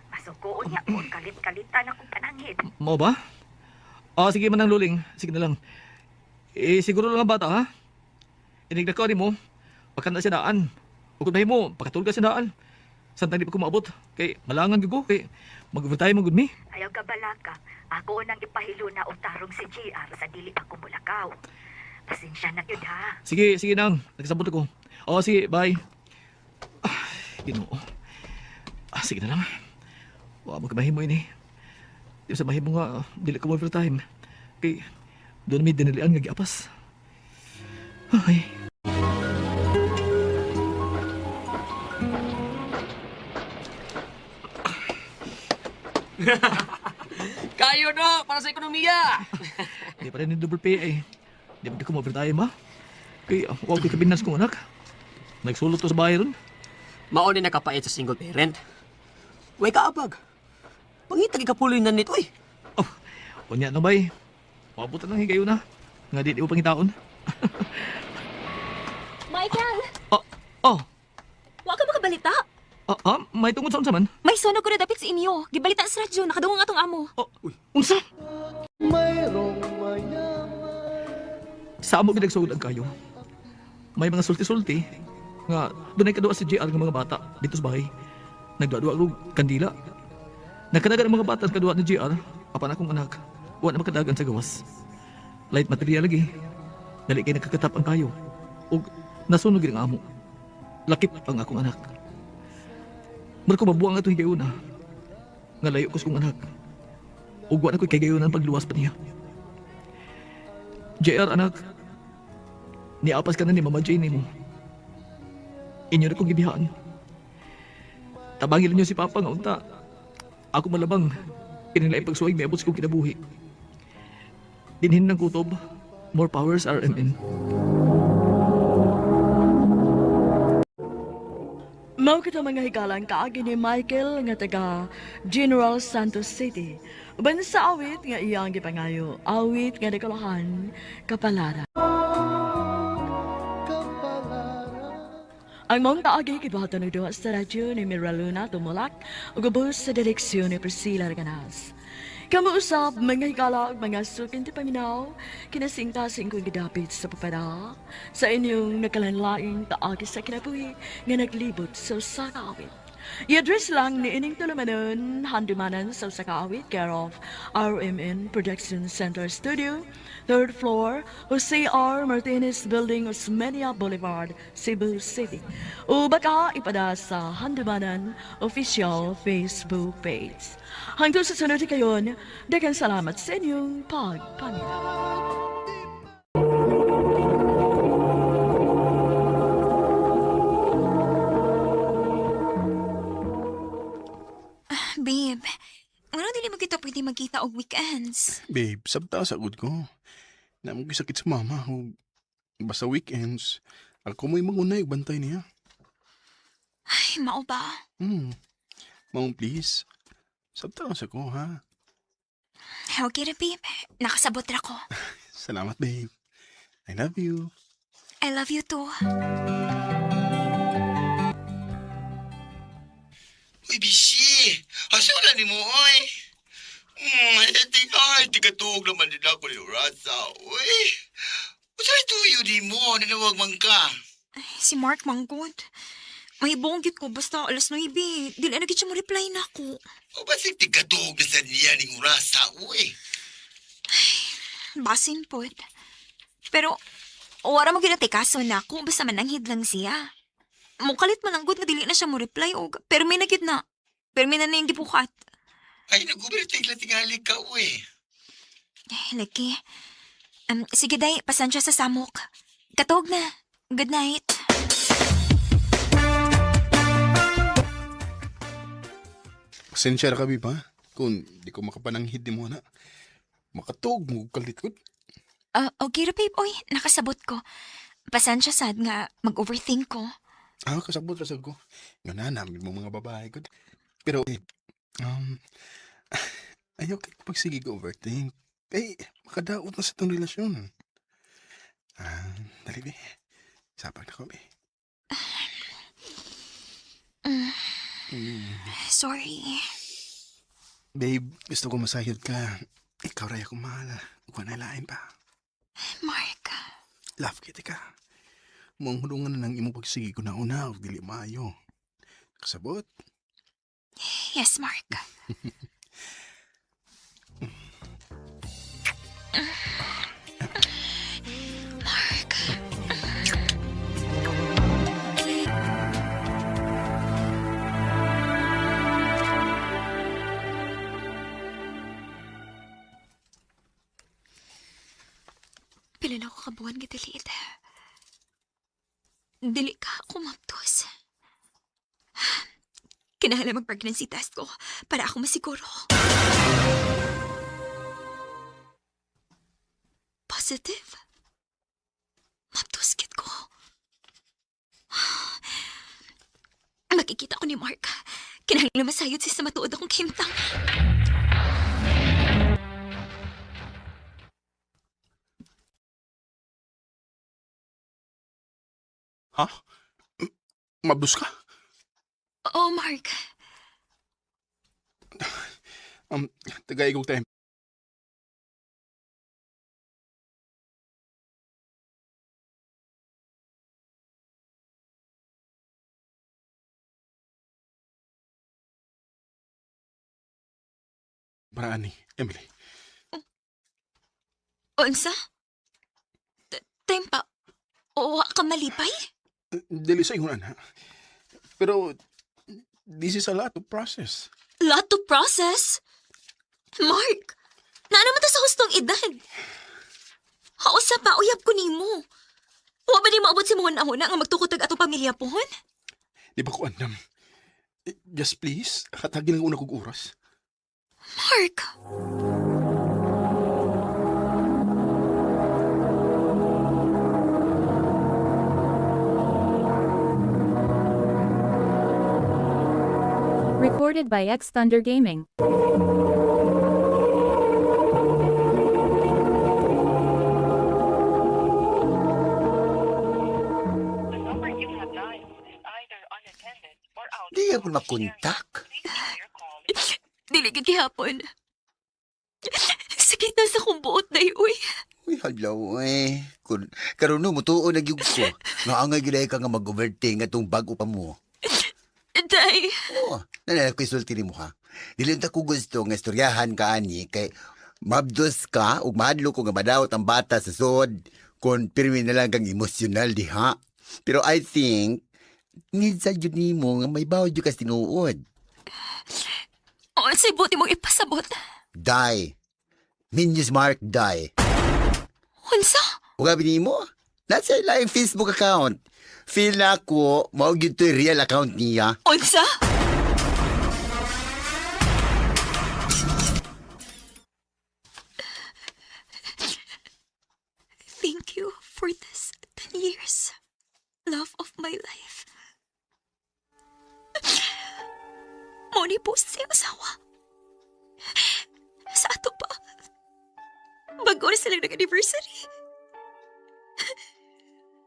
Masuko unya ko kalit-kalitan akong pananghid. Mo ba? Sige man ang luling. Sige na lang. Siguro lang ang bata, ha? Inigda ko mo. Pagkanda siya daan. O kung mo, pakatulog ka siya daan. Santang di pa ko maabot. Kay malangan ko. Kay mag-overtime mo, good me. Ayaw ka balaka. Ako nang ipahilo na utarong si JR sa dili ako mulakaw. Pasensya na yun ha. Sige nang. Nagsabot ako. Sige, bye. Ginoo. Sige na lang. Huwag magkamahimo ini. Di sa mahimo nga, dili ka overtime. Kay doon may dinalian nga giapas. Ay. Kayo no, para sa ekonomiya. Di pa rin yung double pay eh. Di pa ko overtime ha. Kaya huwag ko kabinas kong anak. Nagsulot to sa bahay ron. Mauni nakapait sa single parent. Way kaabag. Pangitag ikapuloy na nito eh. Kunya na bay. Mabutan ng higayo na. Nga di mo pangitaon. Michael! Wa ka makabalita? May tungod sa man. May sono ko na dapit sa inyo. Gibalita sa radyo, nakadungong atong amo. Unsa? Sa amo ginagsulag kayo. May mga sulti-sulti nga doon ay kaduwa si JR ng mga bata dito sa bahay. Nagduwa-duwa ko kandila. Nagkadagan ang mga bata sa kaduwa ni JR, apan akong anak. Wala na makadagan sa gawas. Light material lagi. Dali kay nakakatap ang kayo. O nasunog ang amo. Lakip ang akong anak. Mar ko mabuang ito higayon na. Nga layo ko sa kong anak. O wala ko higayon na pagluwas pa niya. JR anak, niapas ka na ni Mama Jane mo. Inyo na kong gibihaan. Tabangin niyo si Papa nga unta. Ako malabang, pinilay pagsuwag may abot sa kong kinabuhi. Dinhin ng kutob, more powers RMN. Mao kita mga higalan kaagi ni Michael nga taga General Santos City. Uban sa awit nga iyang gipangayo, awit nga Dekalohan, Kapalara. Ang mong kaagi kibahatan ng duwa sa radyo ni Miraluna Tumulak ug ubos sa direksyon ni Priscilla Reganas. Kamuusap mga higala ug mga sukin ti paminaw kinasingtasing kong gidapit sa papada sa inyong nakalanlaing kaagi sa kinabuhi nga naglibot sa usa ka awit. I-address lang ni ining tulumanon handumanan sa usa ka awit care of RMN Production Center Studio, 3rd floor, Jose R. Martinez Building, Osmeña Boulevard, Cebu City. O baka ipada sa handumanan official Facebook page. Hanggang sa sunod kayon, daghang salamat sa inyong pagpamilya. Babe, ano dili mo kita pwede magkita og weekends? Babe, sabta sa good ko. Naman ko sakit sa mama. Basta weekends, ako mo'y mangunay bantay niya. Ay, mao ba? Mom, please. Sabta sa ko, ha? Okay na, babe. Nakasabot ra ko. Salamat, babe. I love you. I love you too. Uy, bisi! Asa wala ni mo, oy? Tigatug naman din ako ni Rasa, uy. Masay tuyo di mo, nanawag man ka. Si Mark manggod. May bonggit ko basta alas 9. Dili na gid siya mo reply na ako. O basig tigatug na sa niya ni Rasa, uy. Basin po. Pero, wala mo ginatay kaso na ako basta mananghid lang siya. Mukalit man ang good nga dili na siya mo reply o pero may nagid na. Pero may na yung gibukat. Ay, nag-ubertig lang tingali ka, uy. Lagi. Sige day, pasensya sa samok. Katog na. Good night. Pasensya na kami pa. Kung di ko makapananghid di mo na. Makatog mo kalit ko. Okay ra babe, oy, nakasabot ko. Pasensya sad nga mag-overthink ko. Kasabot ra sad ko. Nga na namin mo mga babae ko. Pero, ayaw kayo pagsige ko overthink. Makadaot na sa itong relasyon. Dali, be. Sapag na ko, be. Sorry. Babe, gusto ko masayod ka. Ikaw ray ako mahal. Huwag na lain pa. Mark. Love kita ka. Mong hulungan na ng imong pagsige ko na una o dili maayo. Kasabot? Yes, Mark. Mark. Pila na ako kabuhan gitiliit. Dili ka ako maptos. Kinahanglan mag-pregnancy test ko para ako masiguro. Positive? Maptos kit ko. Makikita ko ni Mark. Kinahanglan masayod siya sa matuod akong kimtang. Ha? Mabdos ka? Oo, Mark. Tagay ko time. Paraan ni Emily. Unsa? Time pa. O ka malipay? Dili sa ingon ana. Pero this is a lot of process. Lot to process? Mark, naanaman ta sa hustong edad. Hausa pa, uyab ko nimo. Wa ba ni maabot si mga nahuna nga magtukotag atong pamilya pohon? Di ba ko andam? Just please, hatagin ang una kong oras. Mark! Recorded by X Thunder Gaming. Di ako makontak. Dili ka gihapon. Sakit na sa kong buot na uy. Uy, halaw karon no, mutuon na gyud ko. Nga angay gilay ka nga mag-overthink atong bago pa mo. Day. Nanay ko isulti ni mo ha. Dili ta ko gusto nga istoryahan ka ani kay mabdos ka ug mahadlo ko nga madawat ang bata sa sod kon pirmi na lang kang emosyonal diha. Pero I think need sa jud nimo nga may bawod jud ka tinuod. Say buti mong ipasabot. Die. Minus Mark die. Unsa? Uga binimo? Nasa ilang Facebook account. Feel na ako, mao gyud to'y real account niya. Unsa? Thank you for this 10 years. Love of my life. Moni po siya asawa. Sa ato pa. Bago na silang nag-anniversary.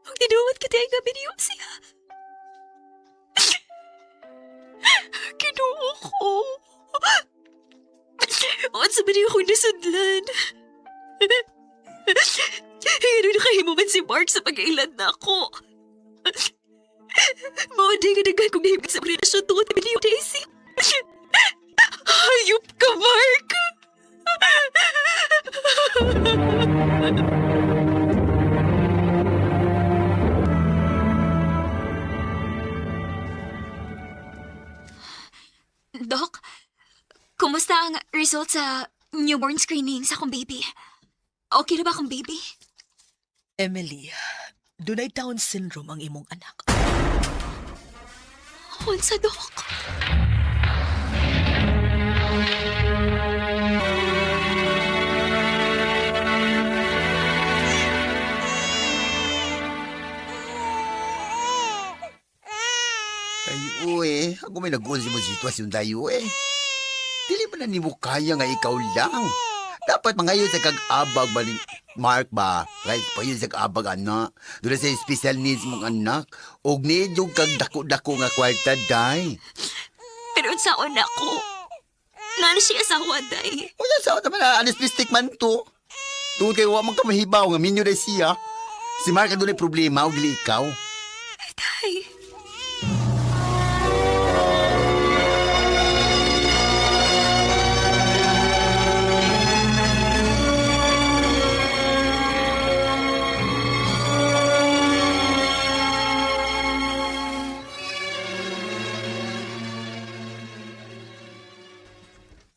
Huwag tinuwad ka tayo gabi niyo siya. Kinuha ko. At sa maniyo akong nasudlan. Ano nakahimo man si Mark sa pag-ilan na ako. Maunday nga dagan kong nahimig sa relasyon tungkol kami niyo, Daisy. Hayop ka, Mark! Doc, kumusta ang result sa newborn screening sa akong baby? Okay na ba akong baby? Emily, dunay Down syndrome ang imong anak. Unsa, Doc? may nag-uon sa mga sitwasyon tayo eh. Dili pa na ni mo kaya nga ikaw lang. Dapat mangayon sa kag-abag ba ni Mark ba? Right, pa yun sa kag-abag anak. Doon sa special needs mong anak. Og nidog kag dako-dako nga kwarta, day. Pero unsaon ako? Nano siya asawa, day. Unya sa naman na anesthetic man to. Tungod kay wa man ka mahibaw nga minyo day siya. Si Mark doon ay problema og dili ikaw. Day.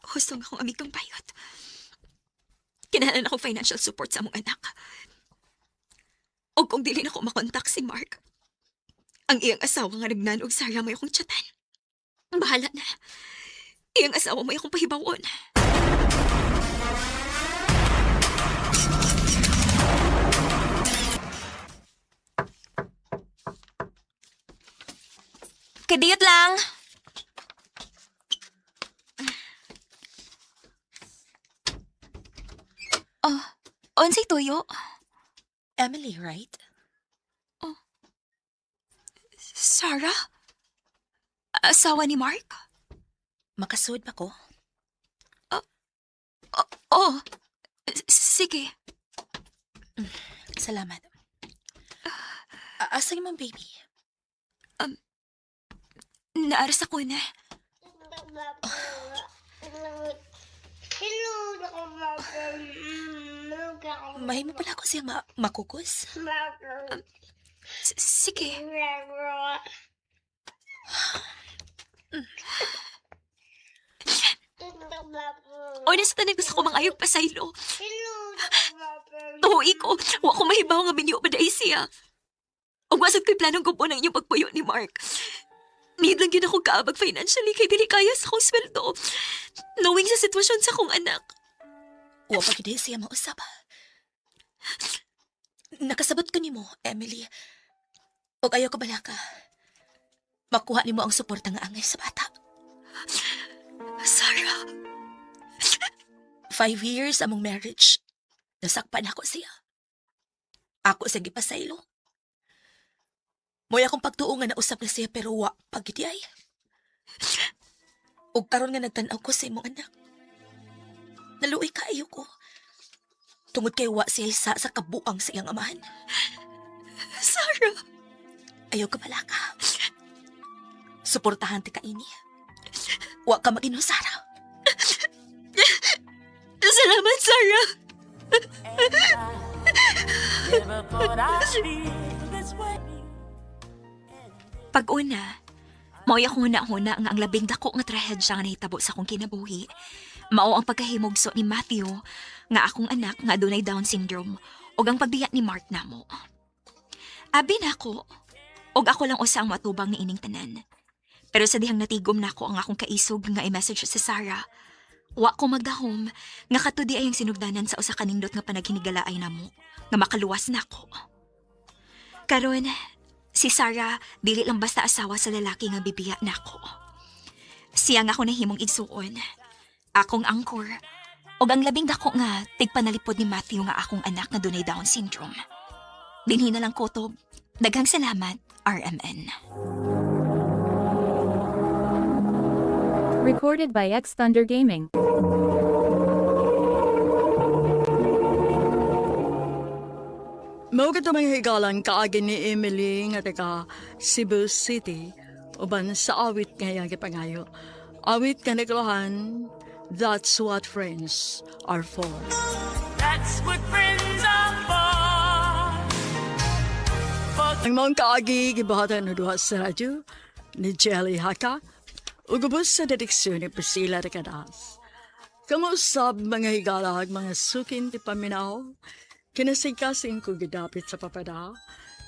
Gusto nga akong amigong bayot. Kinahanglan ako financial support sa among anak. O kung dili na ko makontak si Mark, ang iyang asawa nga nagnanog Sarah may akong chatan. Bahala na. Iyang asawa may akong pahibawon. Kadiyot lang. Oh, unsay tuyo? Emily, right? Sarah? Asawa ni Mark? Makasuod ba ko? Oh, sige. Salamat. Asa yung baby? Naaras ako na. Mahay mo pala ako siya makukos? Sige. O, nasa tanan gusto ko mangayog pasaylo. Tuhoy ko, wa ko mahibaw nga binyo pa dahil siya. O wasad ko'y planong gupo ng inyong pagpuyo ni Mark. Need lang yun akong kaabag financially kay dili kaya sa akong sweldo. Knowing sa sitwasyon sa akong anak. Wa pa gid siya mausap. Nakasabot ko nimo, Emily. Og ayaw ka bala ka. Makuha nimo ang suporta nga angay sa bata. Sarah. 5 years among marriage. Nasakpan ako siya. Ako sa gipasaylo. Moy akong pagtuo nga nausap na siya pero wa pagidi ay. Og karon nga nagtan-aw ko sa imong anak. Naluoy kaayo ko. Tungod kay wa siya isa sa kabuang sa iyang amahan. Sarah. Ayaw ka bala ka. Suportahan ti ka ini. Wa ka mag-ino, Sarah. Salamat, Sarah. Pag-una, mao akong huna-huna nga ang labing dako nga trahedya nga nahitabo sa akong kinabuhi. Mao ang pagkahimugso ni Matthew nga akong anak nga adunay Down syndrome ug ang pagbiya ni Mark namo. Abi nako, ug ako lang usa ang matubang ni ining tanan. Pero sa dihang natigom nako ang akong kaisog nga i-message sa Sarah, wa ko magdahom nga katudi ay ang sinugdanan sa usa ka nindot nga panaghinigalaay namo nga makaluwas nako. Karon, si Sarah dili lang basta asawa sa lalaki nga bibiya nako. Siya nga ako nahimong igsuon. Akong angkor, og ang labing dako nga tigpanalipod ni Matthew nga akong anak nga dunay Down syndrome. Dinhi na lang kutob. Daghang salamat, RMN. Recorded by X Thunder Gaming. Mao ka mga higalan kaagi ni Emily nga taga Cebu City uban sa awit nga iyang gipangayo. Awit nga naglohan, that's what friends are for. That's what friends are for. Ang mga kaagi gibahatan na duha sa radyo ni Jelly Haka ugubos sa dediksyon ni Priscilla Recadas. Kamusab mga higalag mga sukin ti paminaw kinasingkasing ko gidapit sa papada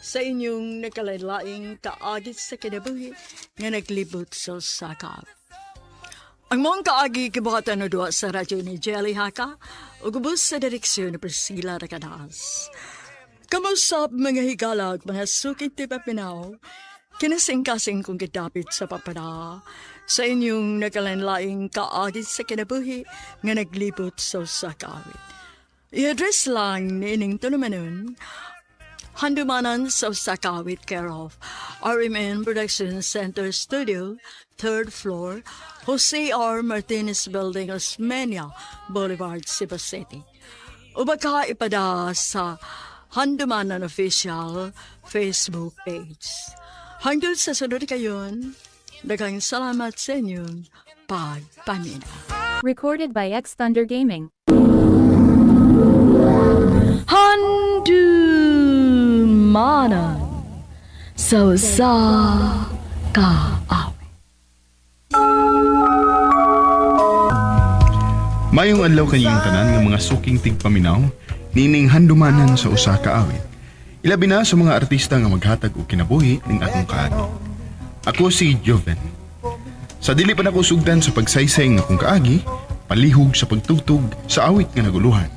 sa inyong nakalaylaing kaagit sa kinabuhi nga naglibot sa sakap. Ang mga kaagi gibahatan na duha sa radyo ni Jelly Haka ugubos sa dediksyon ni Priscilla Recadas. Kamusap mga higalag, mga sukit ti papinaw, Kinasing-kasing kong gidapit sa papada sa inyong nakalanlaing kaagit sa kinabuhi nga naglibot sa usa ka awit. I-address lang ni ining tulumanon handumanan sa usa ka awit care of RMN Production Center Studio, 3rd floor, Jose R. Martinez Building, Osmeña Boulevard, Cebu City. O baka ipada sa Handumanan Official Facebook page. Hanggang sa sunod kayon, daghang salamat sa inyong pagpamina. Recorded by X Thunder Gaming. Handumanan sa usa ka awit. Mayong adlaw kanyang tanan nga mga suking tigpaminaw, nining handumanan sa usa ka awit. Ilabi na sa mga artista nga maghatag og kinabuhi ning atong kaagi. Ako si Joven. Sa dili pa nako sugdan sa pagsaysay nga akong kaagi, palihog sa pagtugtog sa awit nga naguluhan.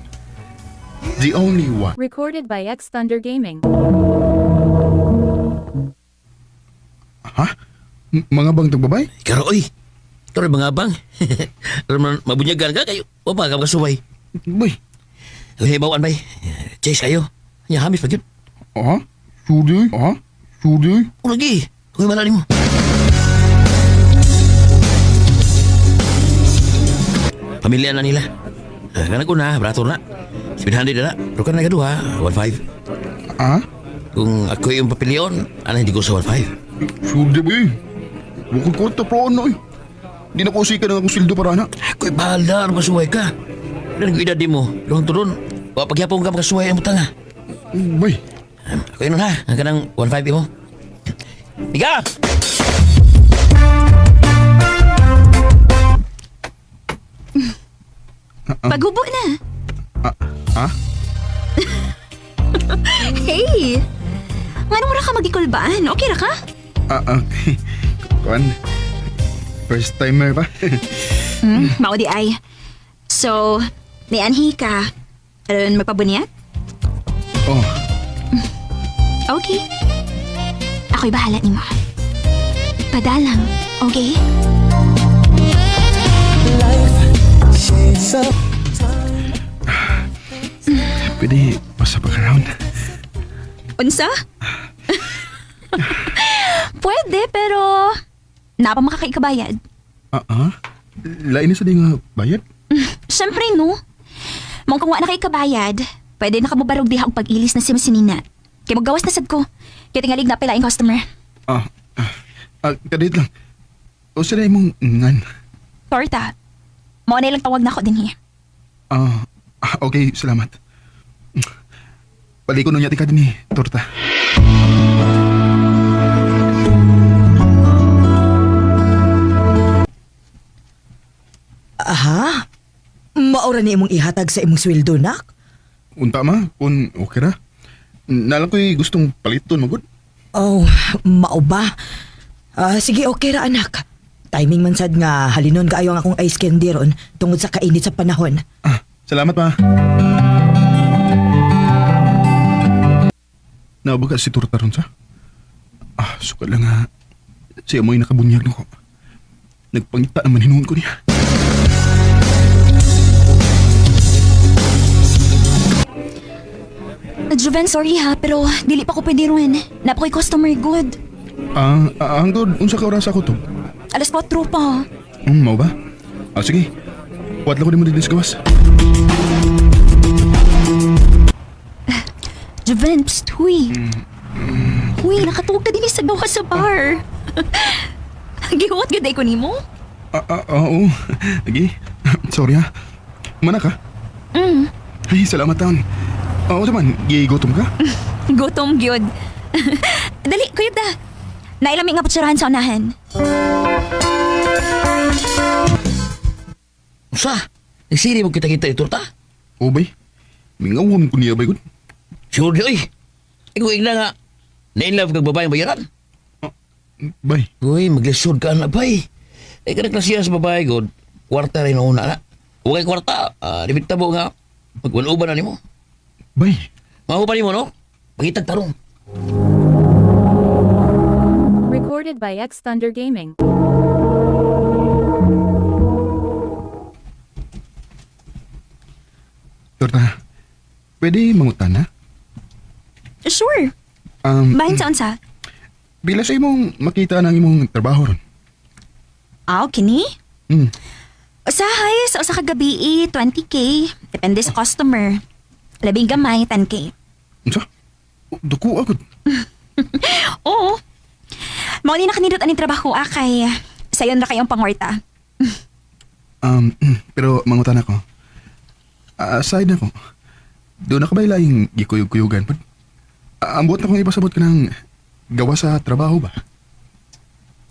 The Only One. Recorded by X Thunder Gaming. Ha? Mga bang tagbabay? Karo, oy. Karo mga bang. Mabunyagan ka kayo. O ba ka magkasuway? Boy. Hey, bawaan bay. Chase kayo. Nya hamis pa gyud. Ha? Sudi? Ha? Sudi? O lagi. Kung malali mo. Pamilya na nila. Kanang ko na, brato na. 700 na. Pero kanang nagaduha, 1.5. Ha? Kung ako yung papilyon, hindi ko sa 1.5. Sudi boy. Bukod ko ito pro ano eh. Di na ko usika ng akong sildo para na. Ako'y bahala, magkasuway ka. Ilan ang edad di mo? Doon turon. O pagyapong ka magkasuway ang butang ha. Boy. Ako yun ha. Ang kanang 1.5 mo. Tiga! Pagubo na. Ha? Hey! Ngano mo ra ka magikulbaan? Okay ra ka? Kuan. First timer pa. Mao di ay. So, nianhi ka. Aron magpabunyag? Oh. Okay. Ako'y bahala ni mo. Padalang, okay? Pwede pasap ka round. Unsa? Pwede, pero napa makakaikabayad. Lain na sa di nga bayad? Siyempre, no. Mong kung wala na kay kabayad, pwede na kamubarog diha ang pag-ilis na si Masinina. Kaya maggawas na sad ko. Kaya tingalig na pilaing customer. Kadit lang. O sila mong ngan. Torta. Mao na ilang tawag na ako din here. Okay, salamat. Balik ko nung yati ka din torta. Aha? Maura ni imong ihatag sa imong sweldo, nak? Unta ma, kung okay ra. Nalang ko'y gustong paliton, magod. Oh, mao ba? Sige, okay ra, anak. Timing man sad nga halinon kaayo ang akong ice candy ron tungod sa kainit sa panahon. Salamat ma. Nabaga si torta ron sa? Suka lang nga. Siya mo'y nakabunyag na ko. Nagpangita naman hinuon ko niya. Juven, sorry ha, pero dili pa ko pwede ron. Napakoy customer good. Hanggang unsa ka oras ako to? 4:00 pa. Mau ba? Sige. Huwag lang ko din mo dilis gawas. Juven, psst, huy. Huy, nakatuog ka din sa gawa sa bar. Gihuwat gaday ko ni mo? Oo. Lagi. Sorry ha. Mana ka? Ay, salamat taon. Oo naman, gutom ka? Gutom, gyud. Dali, kuyog da. Nailami nga putsurahan sa unahan. Usa? Nagsiri mo kita-kita ito ta? Oo bay. Mingawon ko niya bay ko. Sure di oy. Ikaw igna nga. Na-inlove kag babaeng bayaran? Bay. Uy, maglisod ka na bay. Kanang klasiya sa babae god. Kwarta rin na una na. Huwag kay kwarta. Dibit tabo nga. Magwanuban na ni mo. Bay. Mahu pa ni mo, no? Pagitag tarong. Recorded by X Thunder Gaming. Torta, pwede mangutan na? Sure. Bahin sa unsa? Bila sa imong makita ng imong trabaho ron. Kini? Hmm. Usahay sa usa ka gabi 20K. Depende sa customer. Labing gamay 10K. Unsa? Duko agad. Oo. Mao ni nakanindot aning trabaho kay sayon ra kayong pangwarta. Pero mangutan ako. Aside na ko. Doon na ka ba ilaing gikuyog-kuyugan pa? Ambot na kong ipasabot ka ng gawa sa trabaho ba?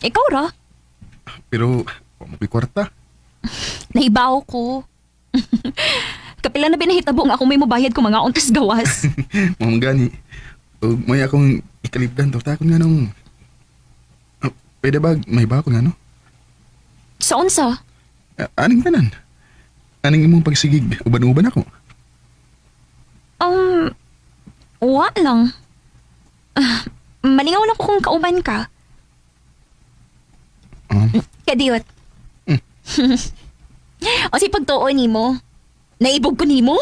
Ikaw ra? Pero, pamukoy kwarta. Naibaw ko. Kapila na binahitabo nga akong may mabayad ko mga untas gawas. Mamang gani. O may akong ikalipdan to. Takon nga nung... pwede ba may ba ako nga no? Sa unsa? Aning tanan. Aning imong pagsigig. Uban-uban ako. Wa lang. Malingaw lang ko kung kauban ka. Kadiyot. O si pagtuon ni mo. Naibog ko ni mo?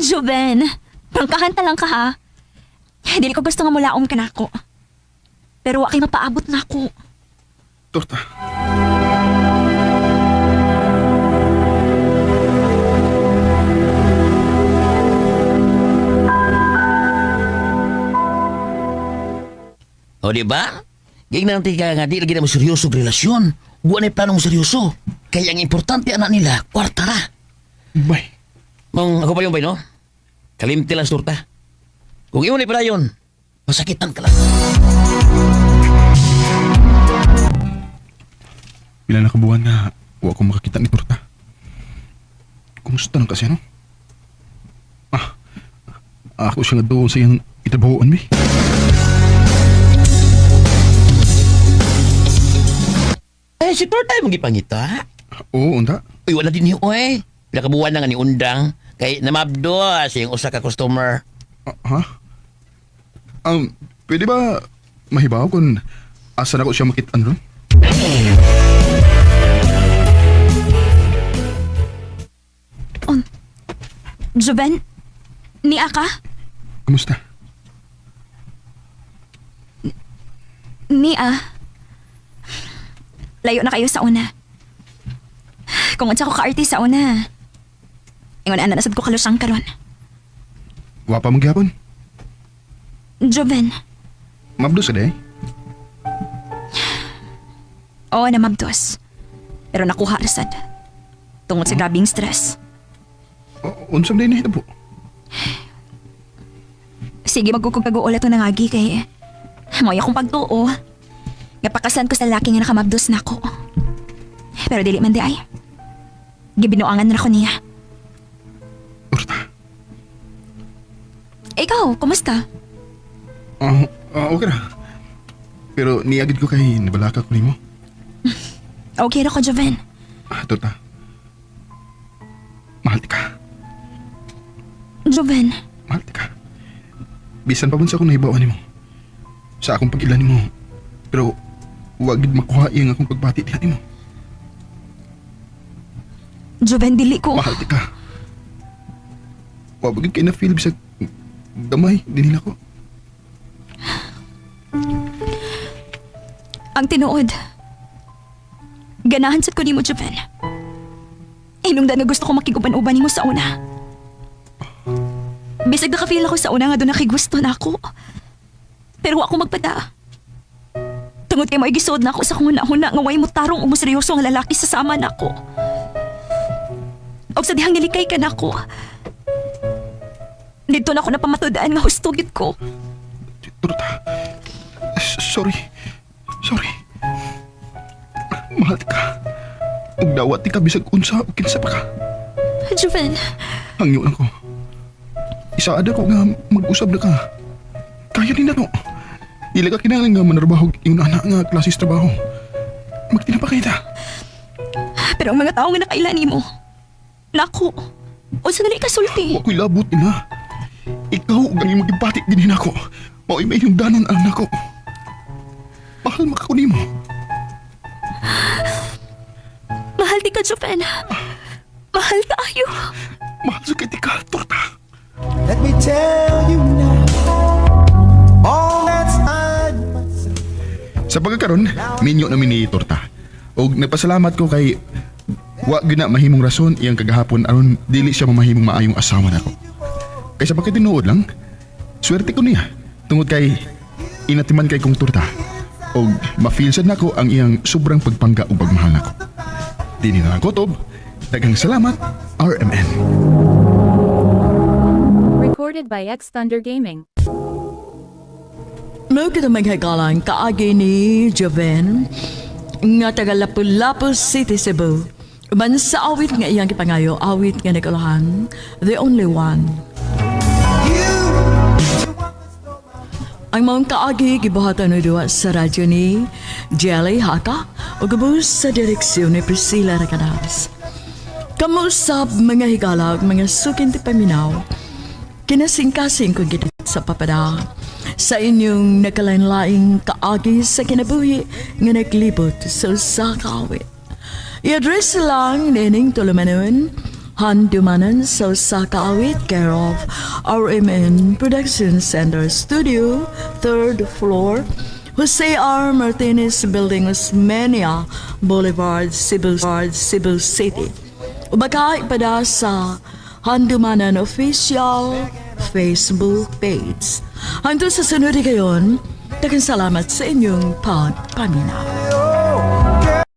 Joven, prangkahan ta lang ka ha. Dili ko gusto nga mulaom ka na ako. Pero wa kay mapaabot na ako. Torta. O, di ba? Gayang nanti ka nga di lagi na mo seryoso relasyon. Buwan ay planong seryoso. Kaya ang importante anak nila, kwarta ra. Bay. Mong ako pa yung bay, no? Kalimti lang, Torta. Kung iyon ay pala yun, masakitan ka lang. Pila na kabuhan na huwag akong makakita ni Torta. Kumusta lang kasi, no? Ako siya nga doon sa iyang itabahoan, mi. Si Torta ay magipangita. Oo, unta. Uy, wala din niyo, oy. Pinakabuhan na nga ni Undang. Kay namabdo sa yung usa ka customer. Ha? Pwede ba mahibaw kung asan ako siya makitaan ron? Joven, niya ka? Kamusta? Niya. Layo na kayo sa una. Kung unsa ko ka-artist sa una. Ingon ana nasad ko kalusang karon. Wapa magyapon? Joven. Mabdos ka day? Oo na mabdos. Pero nakuha rasad. Tungod sa grabing stress. Unsam din na po? Sige, magkukagago ulit ito nangagi kay... Moy akong pagtuo. Napakasan ko sa laki nga nakamabdos na ako. Pero dili man di ay. Gibinuangan na ako niya. Ikaw, kumusta? Okay na. Pero niagid ko kay nabalaka ko nimo. Okay ra ko, Joven. Torta. Mahal ti ka. Joven. Mahal ti ka. Bisan pa man sa akong nahibawan nimo. Sa akong pag-ilan nimo. Pero wag gid makuha iyang akong pagbati diha nimo. Joven, dili ko. Mahal ti ka. Wag gid kay na feel bisag gamay dinila ko. Ang tinuod. Ganahan sad ko nimo, Joven. Hinungdan nga gusto ko makiguban-uban nimo sa una. Bisag naka-feel ako sa una nga doon nakigusto na ako. Pero ako magpada. Tungod kay mo igisod na ako sa kung huna-huna nga way mo tarong o mo seryoso nga lalaki sa sama na ako. Og sa dihang nilikay ka na ako. Dito na ako napamatudaan nga hustugit ko. Torta. Sorry. Mahal ti ka. Ug dawat ti ka bisag unsa o kinsa pa ka. Joven. Hangyo lang ko. Isaada ko nga mag-usab na ka. Kaya din na no. Dili ka kinahanglan nga manarbaho yung anak nga klasis trabaho. Magtinapa kita. Pero ang mga tao nga nakailan mo. Naku. O sa dali ka sulti. Ako'y labot nila. Ikaw ang imong gibati din ako. Mao'y may yung danon ang nako. Mahal makakuni mo. Mahal di ka, Joven. Mahal tayo. Mahal sa kiti ka, torta. Let me tell you now, all that's on my side. Sa pagkakaroon, minyo namin ni torta. O nagpasalamat ko kay wa gina mahimong rason iyang kagahapon aron dili siya mamahimong maayong asawa nako. Kaysa bakit tinuod lang, swerte ko niya. Tungod kay inatiman kay kong torta. O ma-feel sad nako ang iyang sobrang pagpangga ug pagmahal nako. Dini na lang kotob. Daghang salamat, RMN. Recorded by X Thunder Gaming. Mau kita maghagalan kaagi ni Joven nga taga Lapu-Lapu City, Cebu. Uban sa awit nga iyang kipangayo, awit nga nagulahan, The Only One. Ang mga kaagi gibuhatan na duwa sa radyo ni Jelly Haka o gabos sa direksyon ni Priscilla Racadas. Kamusap mga higalag, mga sukin ti paminaw, kinasing-kasing kong kita sa papada sa inyong nakalain-laing kaagi sa kinabuhi nga naglibot sa usa ka awit. I-address lang nining tulumanon, handumanan sa usa ka awit care of RMN Production Center Studio, 3rd floor, Jose R. Martinez Building, Osmeña Boulevard, Cebu City. Ubaka ipada sa Handumanan Official Facebook page. Hangtod sa sunod kayon, daghang salamat sa inyong pagpaminaw.